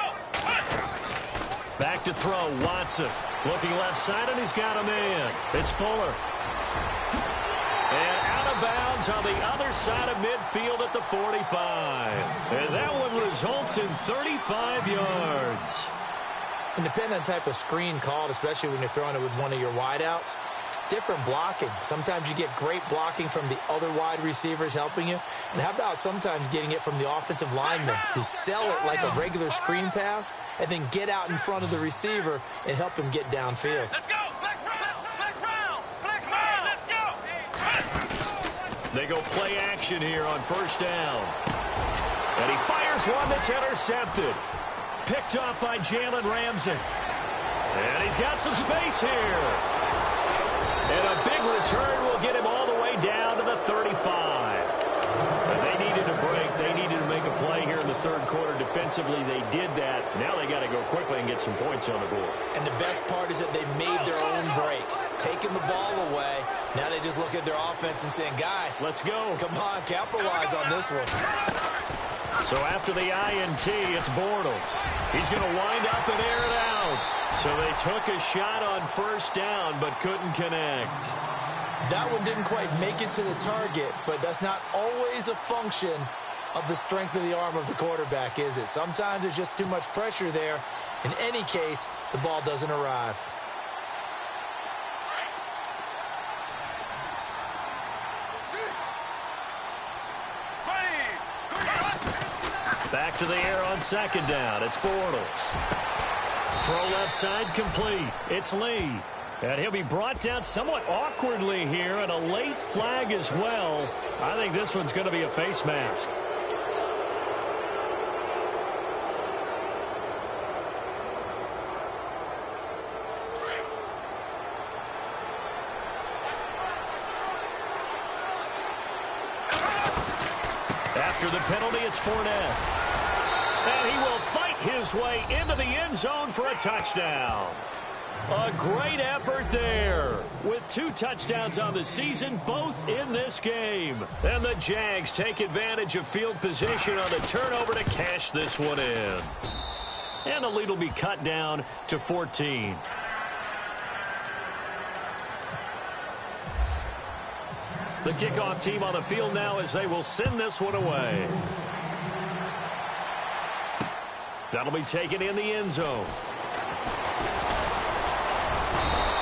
Speaker 2: Back to throw, Watson. Looking left side, and he's got a man. It's Fuller. And out of bounds on the other side of midfield at the 45. And that one results in 35 yards.
Speaker 4: And depending on the type of screen called, especially when you're throwing it with one of your wideouts, it's different blocking. Sometimes you get great blocking from the other wide receivers helping you. And how about sometimes getting it from the offensive linemen who sell it like a regular screen pass and then get out in front of the receiver and help him get downfield.
Speaker 3: Let's go. Flex round. Flex round. Flex round. Let's go.
Speaker 2: They go play action here on first down. And he fires one that's intercepted. Picked up by Jalen Ramsey. And he's got some space here. And a big return will get him all the way down to the 35. But they needed a break. They needed to make a play here in the third quarter. Defensively, they did that. Now they got to go quickly and get some points on the board.
Speaker 4: And the best part is that they made their own break, taking the ball away. Now they just look at their offense and saying, guys,
Speaker 2: let's go.
Speaker 4: Come on, capitalize on this one.
Speaker 2: So after the INT, it's Bortles. He's going to wind up and air it out. So they took a shot on first down, but couldn't connect.
Speaker 4: That one didn't quite make it to the target, but that's not always a function of the strength of the arm of the quarterback, is it? Sometimes there's just too much pressure there. In any case, the ball doesn't arrive.
Speaker 2: Back to the air on second down. It's Bortles. Throw left side complete. It's Lee. And he'll be brought down somewhat awkwardly here, and a late flag as well. I think this one's going to be a face mask. After the penalty, it's Fournette. And he will fight his way into the end zone for a touchdown. A great effort there with 2 touchdowns on the season, both in this game. And the Jags take advantage of field position on the turnover to cash this one in. And the lead will be cut down to 14. The kickoff team on the field now as they will send this one away. That'll be taken in the end zone.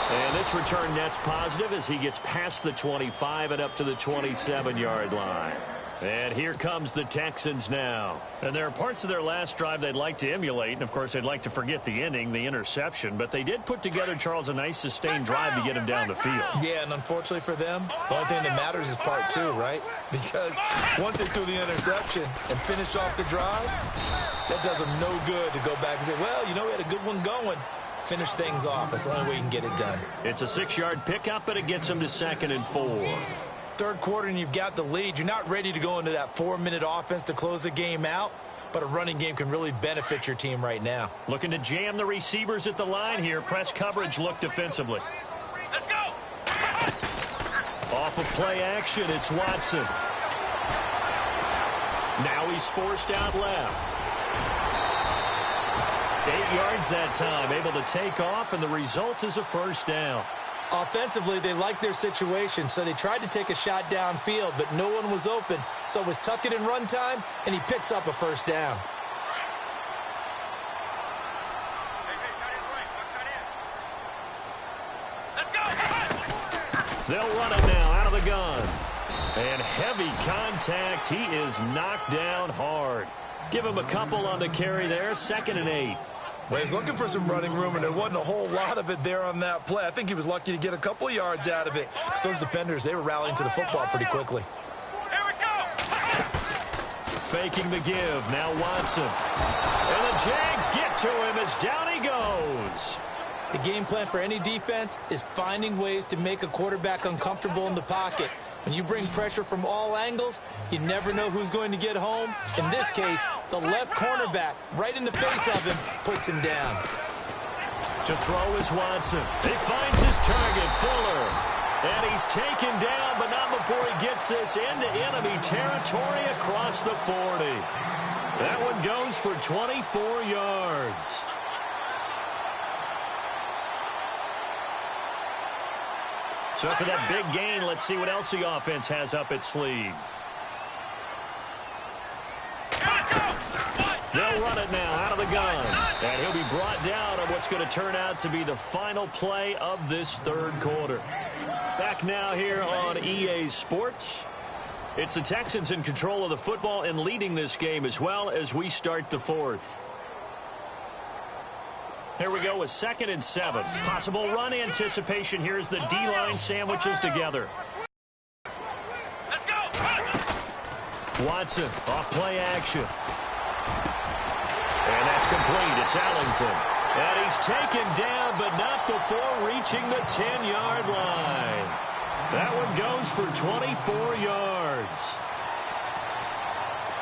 Speaker 2: And this return net's positive as he gets past the 25 and up to the 27-yard line. And here comes the Texans now. And there are parts of their last drive they'd like to emulate. And, of course, they'd like to forget the ending, the interception. But they did put together, Charles, a nice sustained drive to get him down the field.
Speaker 4: Yeah, and unfortunately for them, the only thing that matters is part 2, right? Because once they threw the interception and finished off the drive, that does them no good to go back and say, well, you know, we had a good one going. Finish things off. That's the only way you can get it done.
Speaker 2: It's a 6-yard pickup, but it gets them to 2nd and 4.
Speaker 4: Third quarter and you've got the lead. You're not ready to go into that 4-minute offense to close the game out, but a running game can really benefit your team right now.
Speaker 2: Looking to jam the receivers at the line here. Press coverage look defensively.
Speaker 3: Let's go.
Speaker 2: Off of play action, it's Watson. Now he's forced out left. 8 yards that time, able to take off, and the result is a first down.
Speaker 4: Offensively, they liked their situation, so they tried to take a shot downfield, but no one was open. So it was tuck it in run time, and he picks up a first down.
Speaker 2: They'll run it now out of the gun. And heavy contact. He is knocked down hard. Give him a couple on the carry there. 2nd and 8.
Speaker 4: Well, he's looking for some running room, and there wasn't a whole lot of it there on that play. I think he was lucky to get a couple of yards out of it. So those defenders, they were rallying to the football pretty quickly.
Speaker 3: Here we go.
Speaker 2: Faking the give. Now Watson. And the Jags get to him as down he goes.
Speaker 4: The game plan for any defense is finding ways to make a quarterback uncomfortable in the pocket. When you bring pressure from all angles, you never know who's going to get home. In this case, the left cornerback, right in the face of him, puts him down.
Speaker 2: To throw is Watson. He finds his target, Fuller. And he's taken down, but not before he gets this into enemy territory across the 40. That one goes for 24 yards. So for that big gain, let's see what else the offense has up its sleeve. They'll run it now out of the gun. And he'll be brought down on what's going to turn out to be the final play of this third quarter. Back now here on EA Sports. It's the Texans in control of the football and leading this game as well as we start the fourth. Here we go with 2nd and 7. Possible run anticipation here as the D-line sandwiches together.
Speaker 3: Let's go.
Speaker 2: Watson off play action. And that's complete. It's Ellington. And he's taken down, but not before reaching the 10-yard line. That one goes for 24 yards.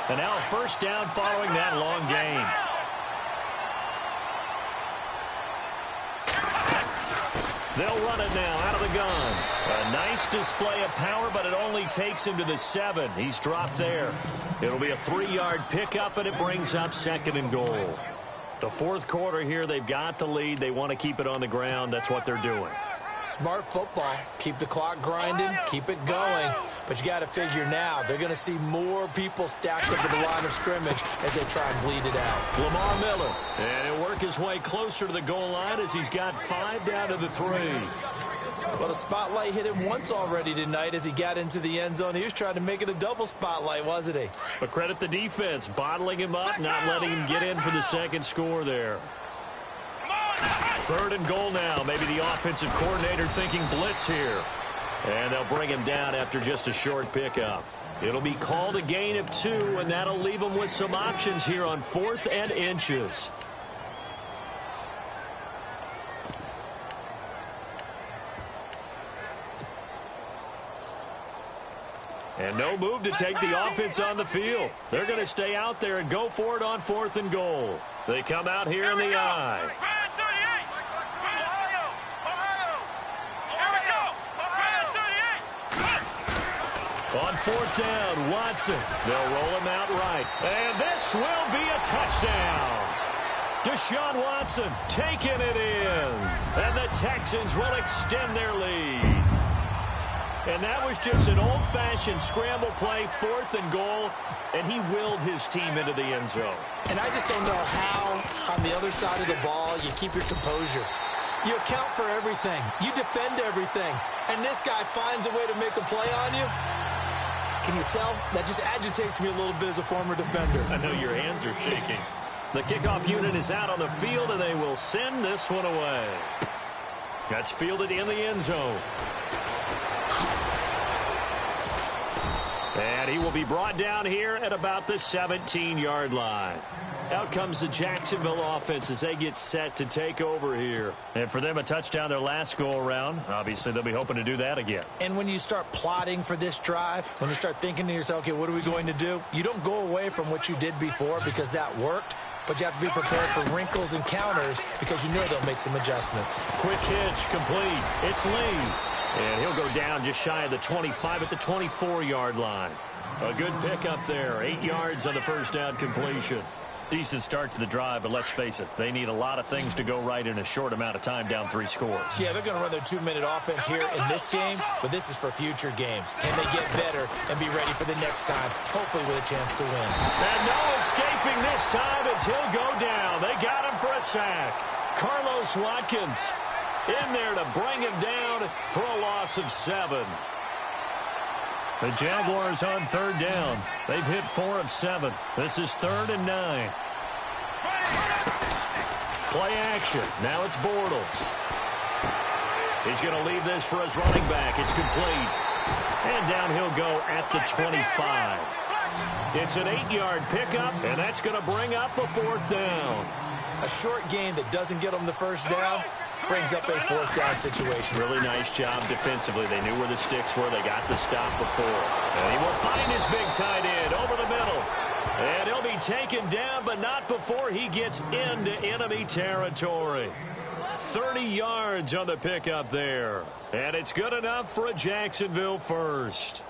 Speaker 2: And now first down following that long gain. They'll run it now out of the gun. A nice display of power, but it only takes him to the 7. He's dropped there. It'll be a 3-yard pickup, and it brings up 2nd and goal. The fourth quarter here, they've got the lead. They want to keep it on the ground. That's what they're doing.
Speaker 4: Smart football. Keep the clock grinding. Keep it going. But you got to figure now, they're going to see more people stacked up at the line of scrimmage as they try and bleed it out.
Speaker 2: Lamar Miller. And he'll work his way closer to the goal line as he's got 5 down to the 3.
Speaker 4: But a spotlight hit him once already tonight as he got into the end zone. He was trying to make it a double spotlight, wasn't he?
Speaker 2: But credit the defense, bottling him up, not letting him get in for the second score there. 3rd and goal now. Maybe the offensive coordinator thinking blitz here. And they'll bring him down after just a short pickup. It'll be called a gain of 2, and that'll leave them with some options here on 4th and inches. And no move to take the offense on the field. They're going to stay out there and go for it on 4th and goal. They come out here in the I. On 4th down, Watson. They'll roll him out right. And this will be a touchdown. Deshaun Watson taking it in. And the Texans will extend their lead. And that was just an old-fashioned scramble play, 4th and goal, and he willed his team into the end zone.
Speaker 4: And I just don't know how, on the other side of the ball, you keep your composure. You account for everything. You defend everything. And this guy finds a way to make a play on you. Can you tell? That just agitates me a little bit as a former defender.
Speaker 2: I know your hands are shaking. The kickoff unit is out on the field, and they will send this one away. That's fielded in the end zone. And he will be brought down here at about the 17-yard line. Out comes the Jacksonville offense as they get set to take over here. And for them, a touchdown their last go-around. Obviously, they'll be hoping to do that again.
Speaker 4: And when you start plotting for this drive, when you start thinking to yourself, okay, what are we going to do? You don't go away from what you did before because that worked. But you have to be prepared for wrinkles and counters because you know they'll make some adjustments.
Speaker 2: Quick hitch, complete. It's Lee. And he'll go down just shy of the 25 at the 24-yard line. A good pickup there. 8 yards on the first down completion. Decent start to the drive, but let's face it, they need a lot of things to go right in a short amount of time, down 3 scores.
Speaker 4: Yeah, they're going to run their 2-minute offense here in this game, but this is for future games. Can they get better and be ready for the next time, hopefully with a chance to win?
Speaker 2: And no escaping this time as he'll go down. They got him for a sack. Carlos Watkins in there to bring him down for a loss of 7. The Jaguars on 3rd down. They've hit 4 of 7. This is 3rd and 9. Play action. Now it's Bortles. He's going to leave this for his running back. It's complete. And down he'll go at the 25. It's an 8-yard pickup, and that's going to bring up a 4th down.
Speaker 4: A short gain that doesn't get them the first down brings up a fourth down situation.
Speaker 2: Really nice job defensively. They knew where the sticks were. They got the stop before. And he will find his big tight end over the middle. And he'll be taken down, but not before he gets into enemy territory. 30 yards on the pickup there. And it's good enough for a Jacksonville first.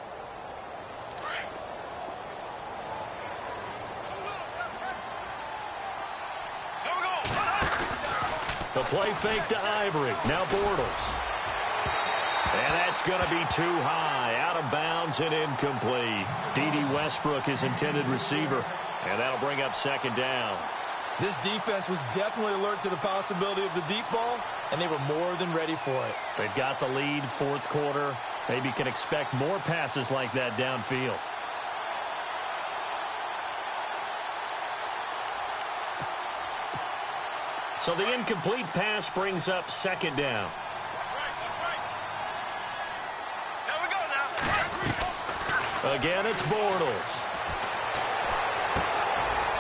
Speaker 2: The play fake to Ivory. Now Bortles. And that's going to be too high. Out of bounds and incomplete. D.D. Westbrook, his intended receiver. And that'll bring up second down.
Speaker 4: This defense was definitely alert to the possibility of the deep ball, and they were more than ready for it.
Speaker 2: They've got the lead, fourth quarter. Maybe can expect more passes like that downfield. So the incomplete pass brings up second down.
Speaker 3: That's right. Here we go now.
Speaker 2: Again, it's Bortles.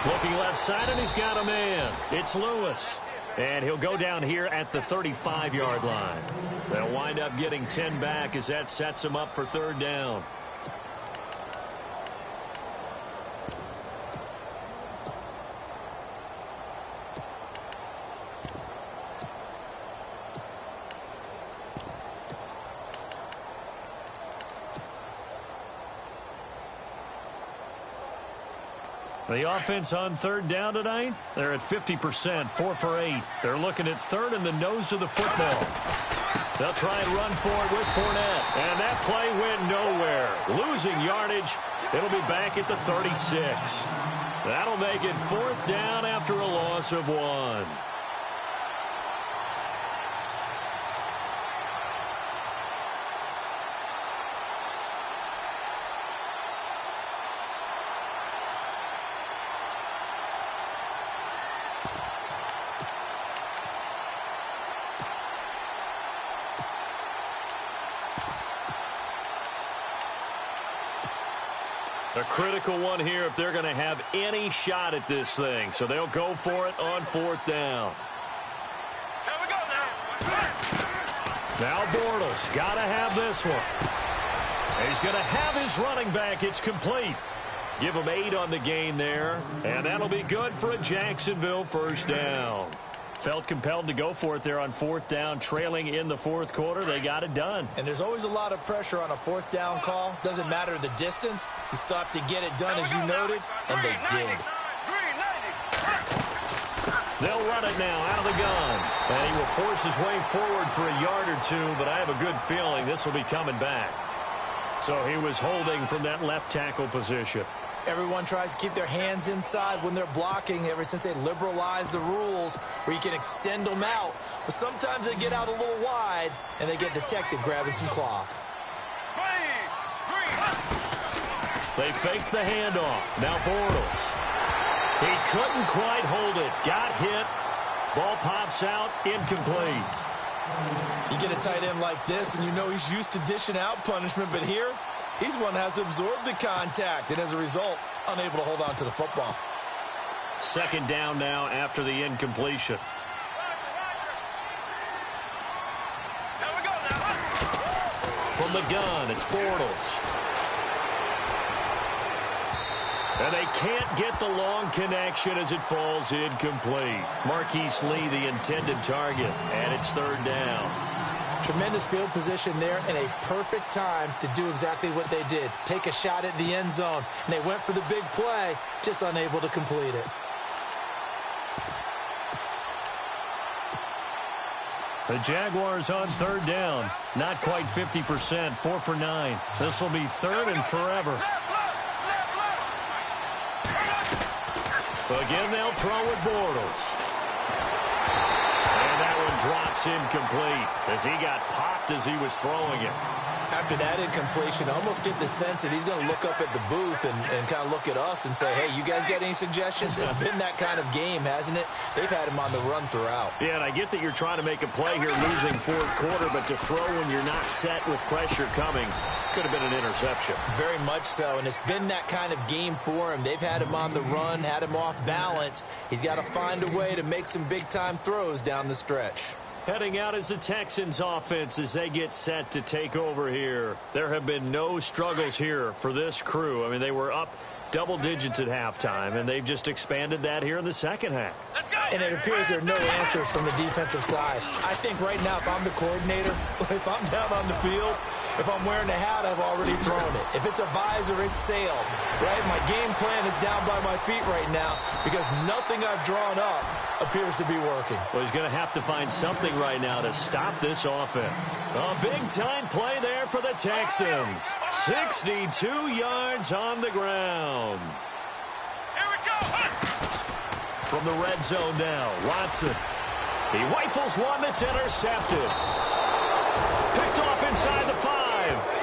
Speaker 2: Looking left side, and he's got a man. It's Lewis. And he'll go down here at the 35-yard line. They'll wind up getting 10 back as that sets him up for third down. The offense on third down tonight, they're at 50%, 4 for 8. They're looking at third in the nose of the football. They'll try and run for it with Fournette. And that play went nowhere. Losing yardage. It'll be back at the 36. That'll make it fourth down after a loss of 1. A critical one here if they're going to have any shot at this thing. So they'll go for it on fourth down.
Speaker 3: Here we go now.
Speaker 2: Now Bortles got to have this one. And he's going to have his running back. It's complete. Give him 8 on the gain there. And that'll be good for a Jacksonville first down. Felt compelled to go for it there on fourth down, trailing in the fourth quarter. They got it done.
Speaker 4: And there's always a lot of pressure on a fourth down call. Doesn't matter the distance. You stop to get it done, as you noted, and they did.
Speaker 2: They'll run it now out of the gun. And he will force his way forward for a yard or two, but I have a good feeling this will be coming back. So he was holding from that left tackle position.
Speaker 4: Everyone tries to keep their hands inside when they're blocking ever since they liberalized the rules where you can extend them out. But sometimes they get out a little wide, and they get detected grabbing some cloth.
Speaker 2: They fake the handoff. Now Bortles. He couldn't quite hold it. Got hit. Ball pops out. Incomplete.
Speaker 4: You get a tight end like this, and you know he's used to dishing out punishment, but here, he's one that has to absorb the contact, and as a result, unable to hold on to the football.
Speaker 2: Second down now after the incompletion. From the gun, it's Bortles. And they can't get the long connection as it falls incomplete. Marquise Lee, the intended target, and it's third down.
Speaker 4: Tremendous field position there and a perfect time to do exactly what they did. Take a shot at the end zone. And they went for the big play, just unable to complete it.
Speaker 2: The Jaguars on third down. Not quite 50%, 4 for 9. This will be third and forever. Again, they'll throw with Bortles. And that one drops incomplete as he got popped as he was throwing it.
Speaker 4: After that incompletion, I almost get the sense that he's going to look up at the booth and kind of look at us and say, hey, you guys got any suggestions? It's been that kind of game, hasn't it? They've had him on the run throughout.
Speaker 2: Yeah, and I get that you're trying to make a play here losing fourth quarter, but to throw when you're not set with pressure coming could have been an interception.
Speaker 4: Very much so, and it's been that kind of game for him. They've had him on the run, had him off balance. He's got to find a way to make some big-time throws down the stretch.
Speaker 2: Heading out is the Texans offense as they get set to take over here. There have been no struggles here for this crew. I mean, they were up double digits at halftime, and they've just expanded that here in the second half.
Speaker 4: And it appears there are no answers from the defensive side. I think right now, if I'm the coordinator, if I'm down on the field, if I'm wearing a hat, I've already thrown it. If it's a visor, it's sailed, right? My game plan is down by my feet right now because nothing I've drawn up appears to be working.
Speaker 2: Well, he's going to have to find something right now to stop this offense. A big-time play there for the Texans. 62 yards on the ground.
Speaker 3: Here we go.
Speaker 2: From the red zone now, Watson. He rifles one that's intercepted. Picked off inside the 5.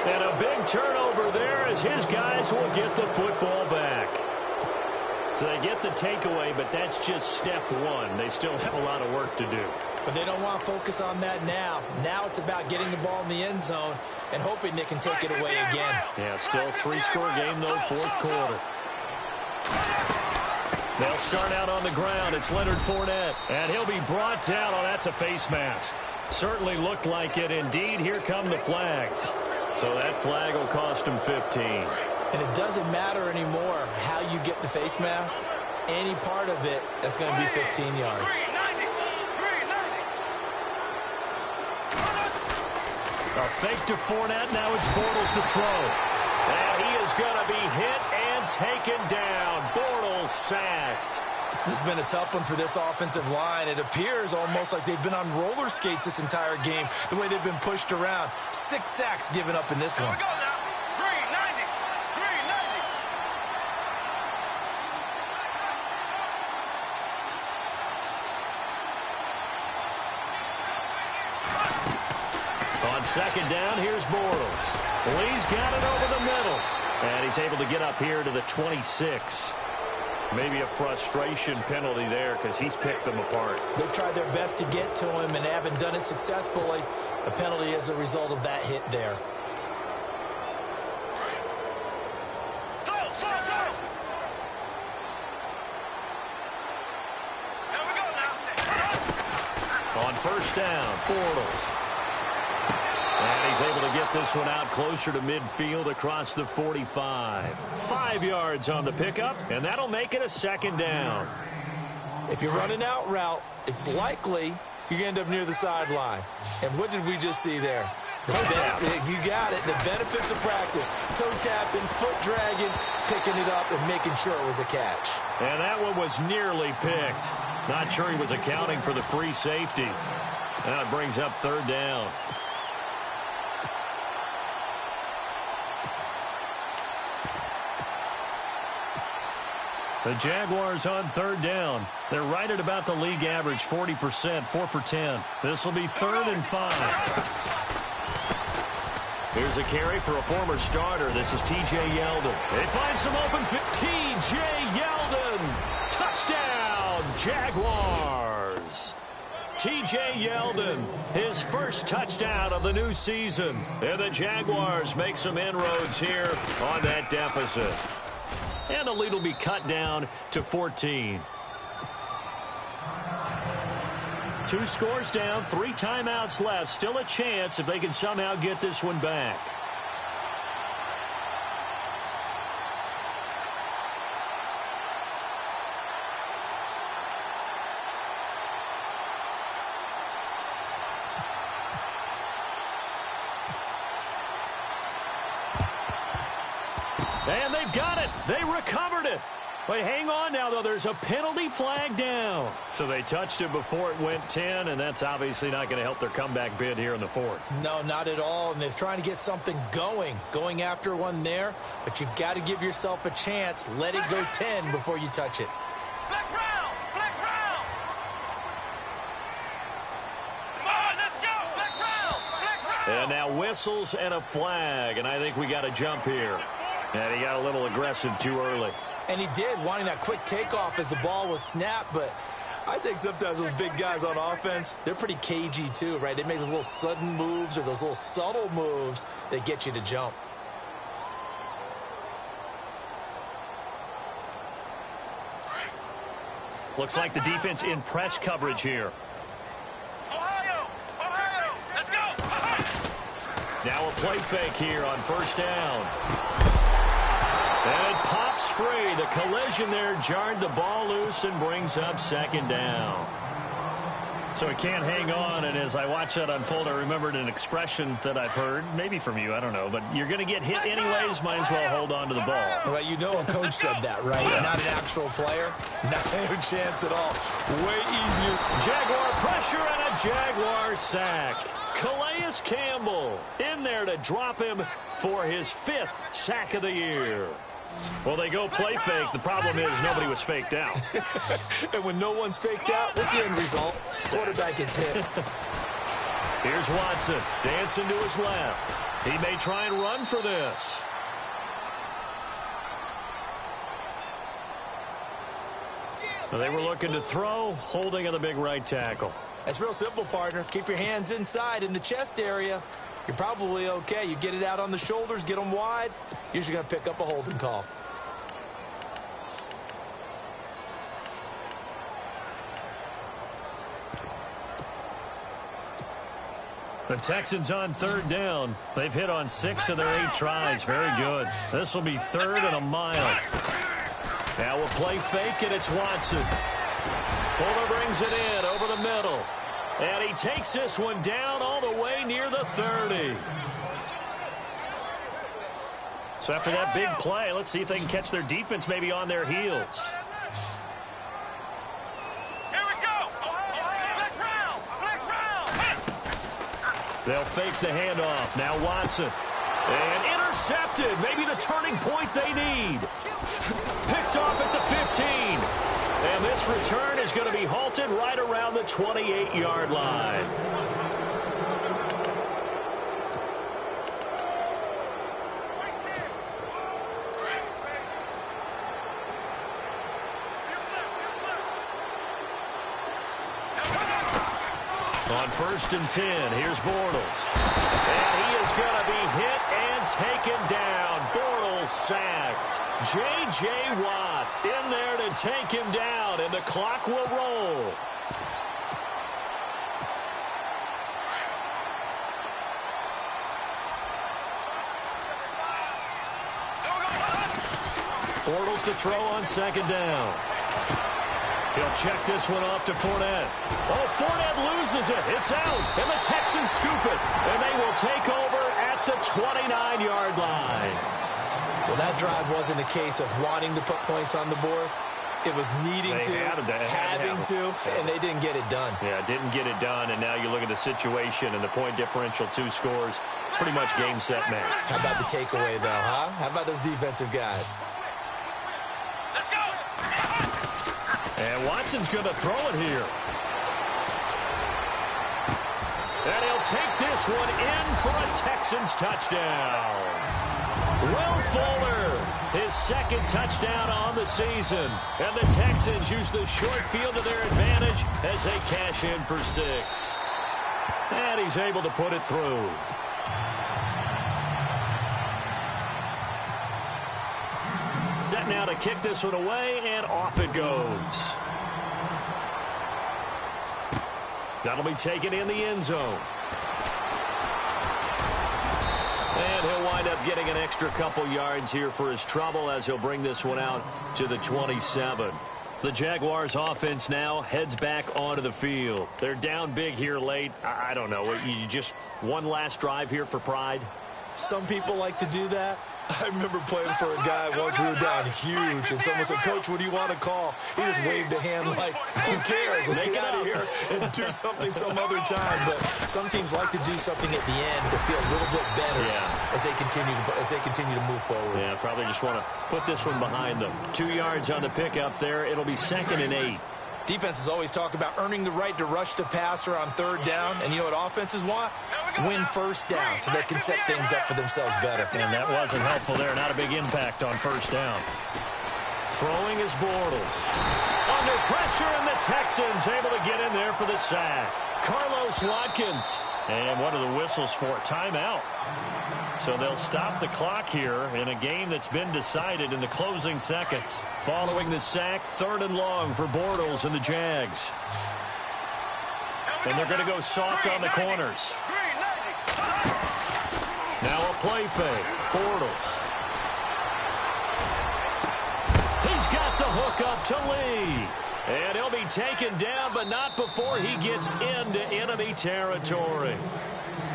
Speaker 2: And a big turnover there as his guys will get the football back. So they get the takeaway, but that's just step one. They still have a lot of work to do.
Speaker 4: But they don't want to focus on that now. Now it's about getting the ball in the end zone and hoping they can take it away again.
Speaker 2: Yeah, still a 3-score game, though, fourth quarter. They'll start out on the ground. It's Leonard Fournette. And he'll be brought down. Oh, that's a face mask. Certainly looked like it. Indeed, here come the flags. So that flag will cost him 15.
Speaker 4: And it doesn't matter anymore how you get the face mask. Any part of it, that's going to be 15 yards.
Speaker 2: A fake to Fournette. Now it's Bortles to throw. And he is going to be hit and taken down. Bortles sacked.
Speaker 4: This has been a tough one for this offensive line. It appears almost like they've been on roller skates this entire game, the way they've been pushed around. 6 sacks given up in this one.
Speaker 2: On second down, here's Bortles. Lee's got it over the middle. And he's able to get up here to the 26. Maybe a frustration penalty there because he's picked them apart.
Speaker 4: They've tried their best to get to him and haven't done it successfully. A penalty as a result of that hit there.
Speaker 2: On first down, Bortles. And he's able to get this one out closer to midfield across the 45. 5 yards on the pickup, and that'll make it a second down.
Speaker 4: If you're running out route, it's likely you end up near the sideline. And what did we just see there? You got it. The benefits of practice. Toe tapping, foot dragging, picking it up, and making sure it was a catch.
Speaker 2: And that one was nearly picked. Not sure he was accounting for the free safety. Now it brings up third down. The Jaguars on third down. They're right at about the league average, 40%, 4 for 10. This will be 3rd and 5. Here's a carry for a former starter. This is T.J. Yeldon. They find some open fit. T.J. Yeldon. Touchdown, Jaguars. T.J. Yeldon, his first touchdown of the new season. And the Jaguars make some inroads here on that deficit. And the lead will be cut down to 14. 2 scores down, 3 timeouts left. Still a chance if they can somehow get this one back. And they've got it. They recovered it. But hang on now, though. There's a penalty flag down. So they touched it before it went 10, and that's obviously not going to help their comeback bid here in the 4th.
Speaker 4: No, not at all. And they're trying to get something going after one there. But you've got to give yourself a chance. Let it go 10 before you touch it.
Speaker 3: Flex round! Flex round! Come on, let's go! Flex round! Flex round!
Speaker 2: And now whistles and a flag, and I think we got a jump here. And he got a little aggressive too early.
Speaker 4: And he did, wanting that quick takeoff as the ball was snapped. But I think sometimes those big guys on offense, they're pretty cagey too, right? They make those little sudden moves or those little subtle moves that get you to jump.
Speaker 2: Looks like the defense in press coverage here.
Speaker 3: Ohio,
Speaker 2: Now a play fake here on first down. And it pops free. The collision there jarred the ball loose and brings up second down. So he can't hang on, and as I watched that unfold, I remembered an expression that I've heard, maybe from you, I don't know, but you're going to get hit anyways, might as well hold on to the ball.
Speaker 4: Well, you know a coach said that, right?
Speaker 2: Yeah.
Speaker 4: Not an actual player. Not a chance at all. Way easier.
Speaker 2: Jaguar pressure and a Jaguar sack. Calais Campbell in there to drop him for his 5th sack of the year. Well, they go play fake. The problem is nobody was faked out.
Speaker 4: And when no one's faked out, what's the end result? Quarterback gets hit.
Speaker 2: Here's Watson dancing to his left. He may try and run for this. Well, they were looking to throw, holding on the big right tackle.
Speaker 4: That's real simple, partner. Keep your hands inside in the chest area. You're probably okay. You get it out on the shoulders, get them wide. Usually going to pick up a holding call.
Speaker 2: The Texans on third down. They've hit on 6 of their 8 tries. Very good. This will be 3rd and a mile. Now we'll play fake, and it's Watson. Fuller brings it in over the middle. And he takes this one down all the way near the 30. So after that big play, let's see if they can catch their defense maybe on their heels.
Speaker 3: Here we go. Flex round. Flex round.
Speaker 2: They'll fake the handoff. Now Watson. And intercepted. Maybe the turning point they need. Picked off at the 15. And this return is going to be halted right around the 28-yard line. On 1st and 10, here's Bortles. And he is going to be hit and taken down. Bortles sacked. J.J. Watt in there to take him down, and the clock will roll. Bortles to throw on 2nd down. He'll check this one off to Fournette. Oh, Fournette loses it. It's out, and the Texans scoop it, and they will take over at the 29-yard line.
Speaker 4: Well, that drive wasn't a case of wanting to put points on the board. It was needing to, having to, and they didn't get it done.
Speaker 2: Yeah, didn't get it done, and now you look at the situation and the point differential, 2 scores, pretty much game, set, match.
Speaker 4: How about the takeaway, though, huh? How about those defensive guys?
Speaker 3: Let's go.
Speaker 2: And Watson's going to throw it here. And he'll take this one in for a Texans touchdown. Will Fuller, his 2nd touchdown on the season. And the Texans use the short field to their advantage as they cash in for 6. And he's able to put it through. Set now to kick this one away, and off it goes. That'll be taken in the end zone. And he'll wind up getting an extra couple yards here for his trouble as he'll bring this one out to the 27. The Jaguars offense now heads back onto the field. They're down big here late. I don't know. You just one last drive here for pride?
Speaker 4: Some people like to do that. I remember playing for a guy once. We were down huge, and someone said, "Coach, what do you want to call?" He just waved a hand like, "Who cares? Let's get out of here and do something some other time." But some teams like to do something at the end to feel a little bit better as they continue to move forward.
Speaker 2: Yeah, probably just want to put this one behind them. 2 yards on the pickup there. It'll be 2nd and 8.
Speaker 4: Defenses always talk about earning the right to rush the passer on 3rd down, and you know what offenses want? Win 1st down so they can set things up for themselves better.
Speaker 2: And that wasn't helpful there. Not a big impact on 1st down. Throwing is Bortles. Under pressure, and the Texans able to get in there for the sack. Carlos Watkins. And what are the whistles for? Timeout. So they'll stop the clock here in a game that's been decided in the closing seconds. Following the sack, 3rd and long for Bortles and the Jags. And they're going to go soft on the corners. Now a play fake. Bortles. He's got the hook up to Lee. And he'll be taken down, but not before he gets into enemy territory.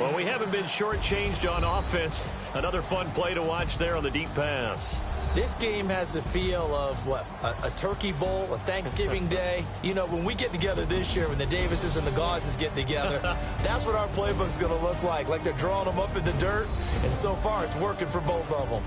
Speaker 2: Well, we haven't been shortchanged on offense. Another fun play to watch there on the deep pass.
Speaker 4: This game has the feel of, what, a turkey bowl, a Thanksgiving day. You know, when we get together this year, when the Davises and the Gaudens get together, that's what our playbook's going to look like they're drawing them up in the dirt, and so far it's working for both of them.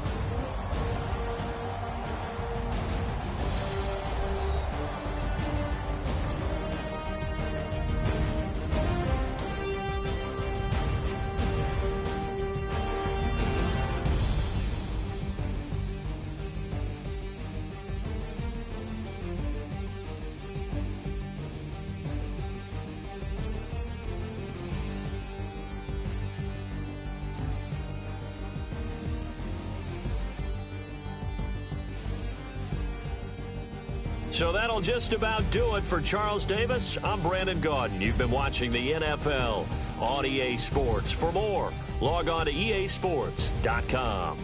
Speaker 2: So that'll just about do it for Charles Davis. I'm Brandon Gaudin. You've been watching the NFL on EA Sports. For more, log on to easports.com.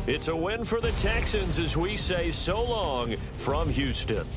Speaker 2: It's a win for the Texans as we say so long from Houston.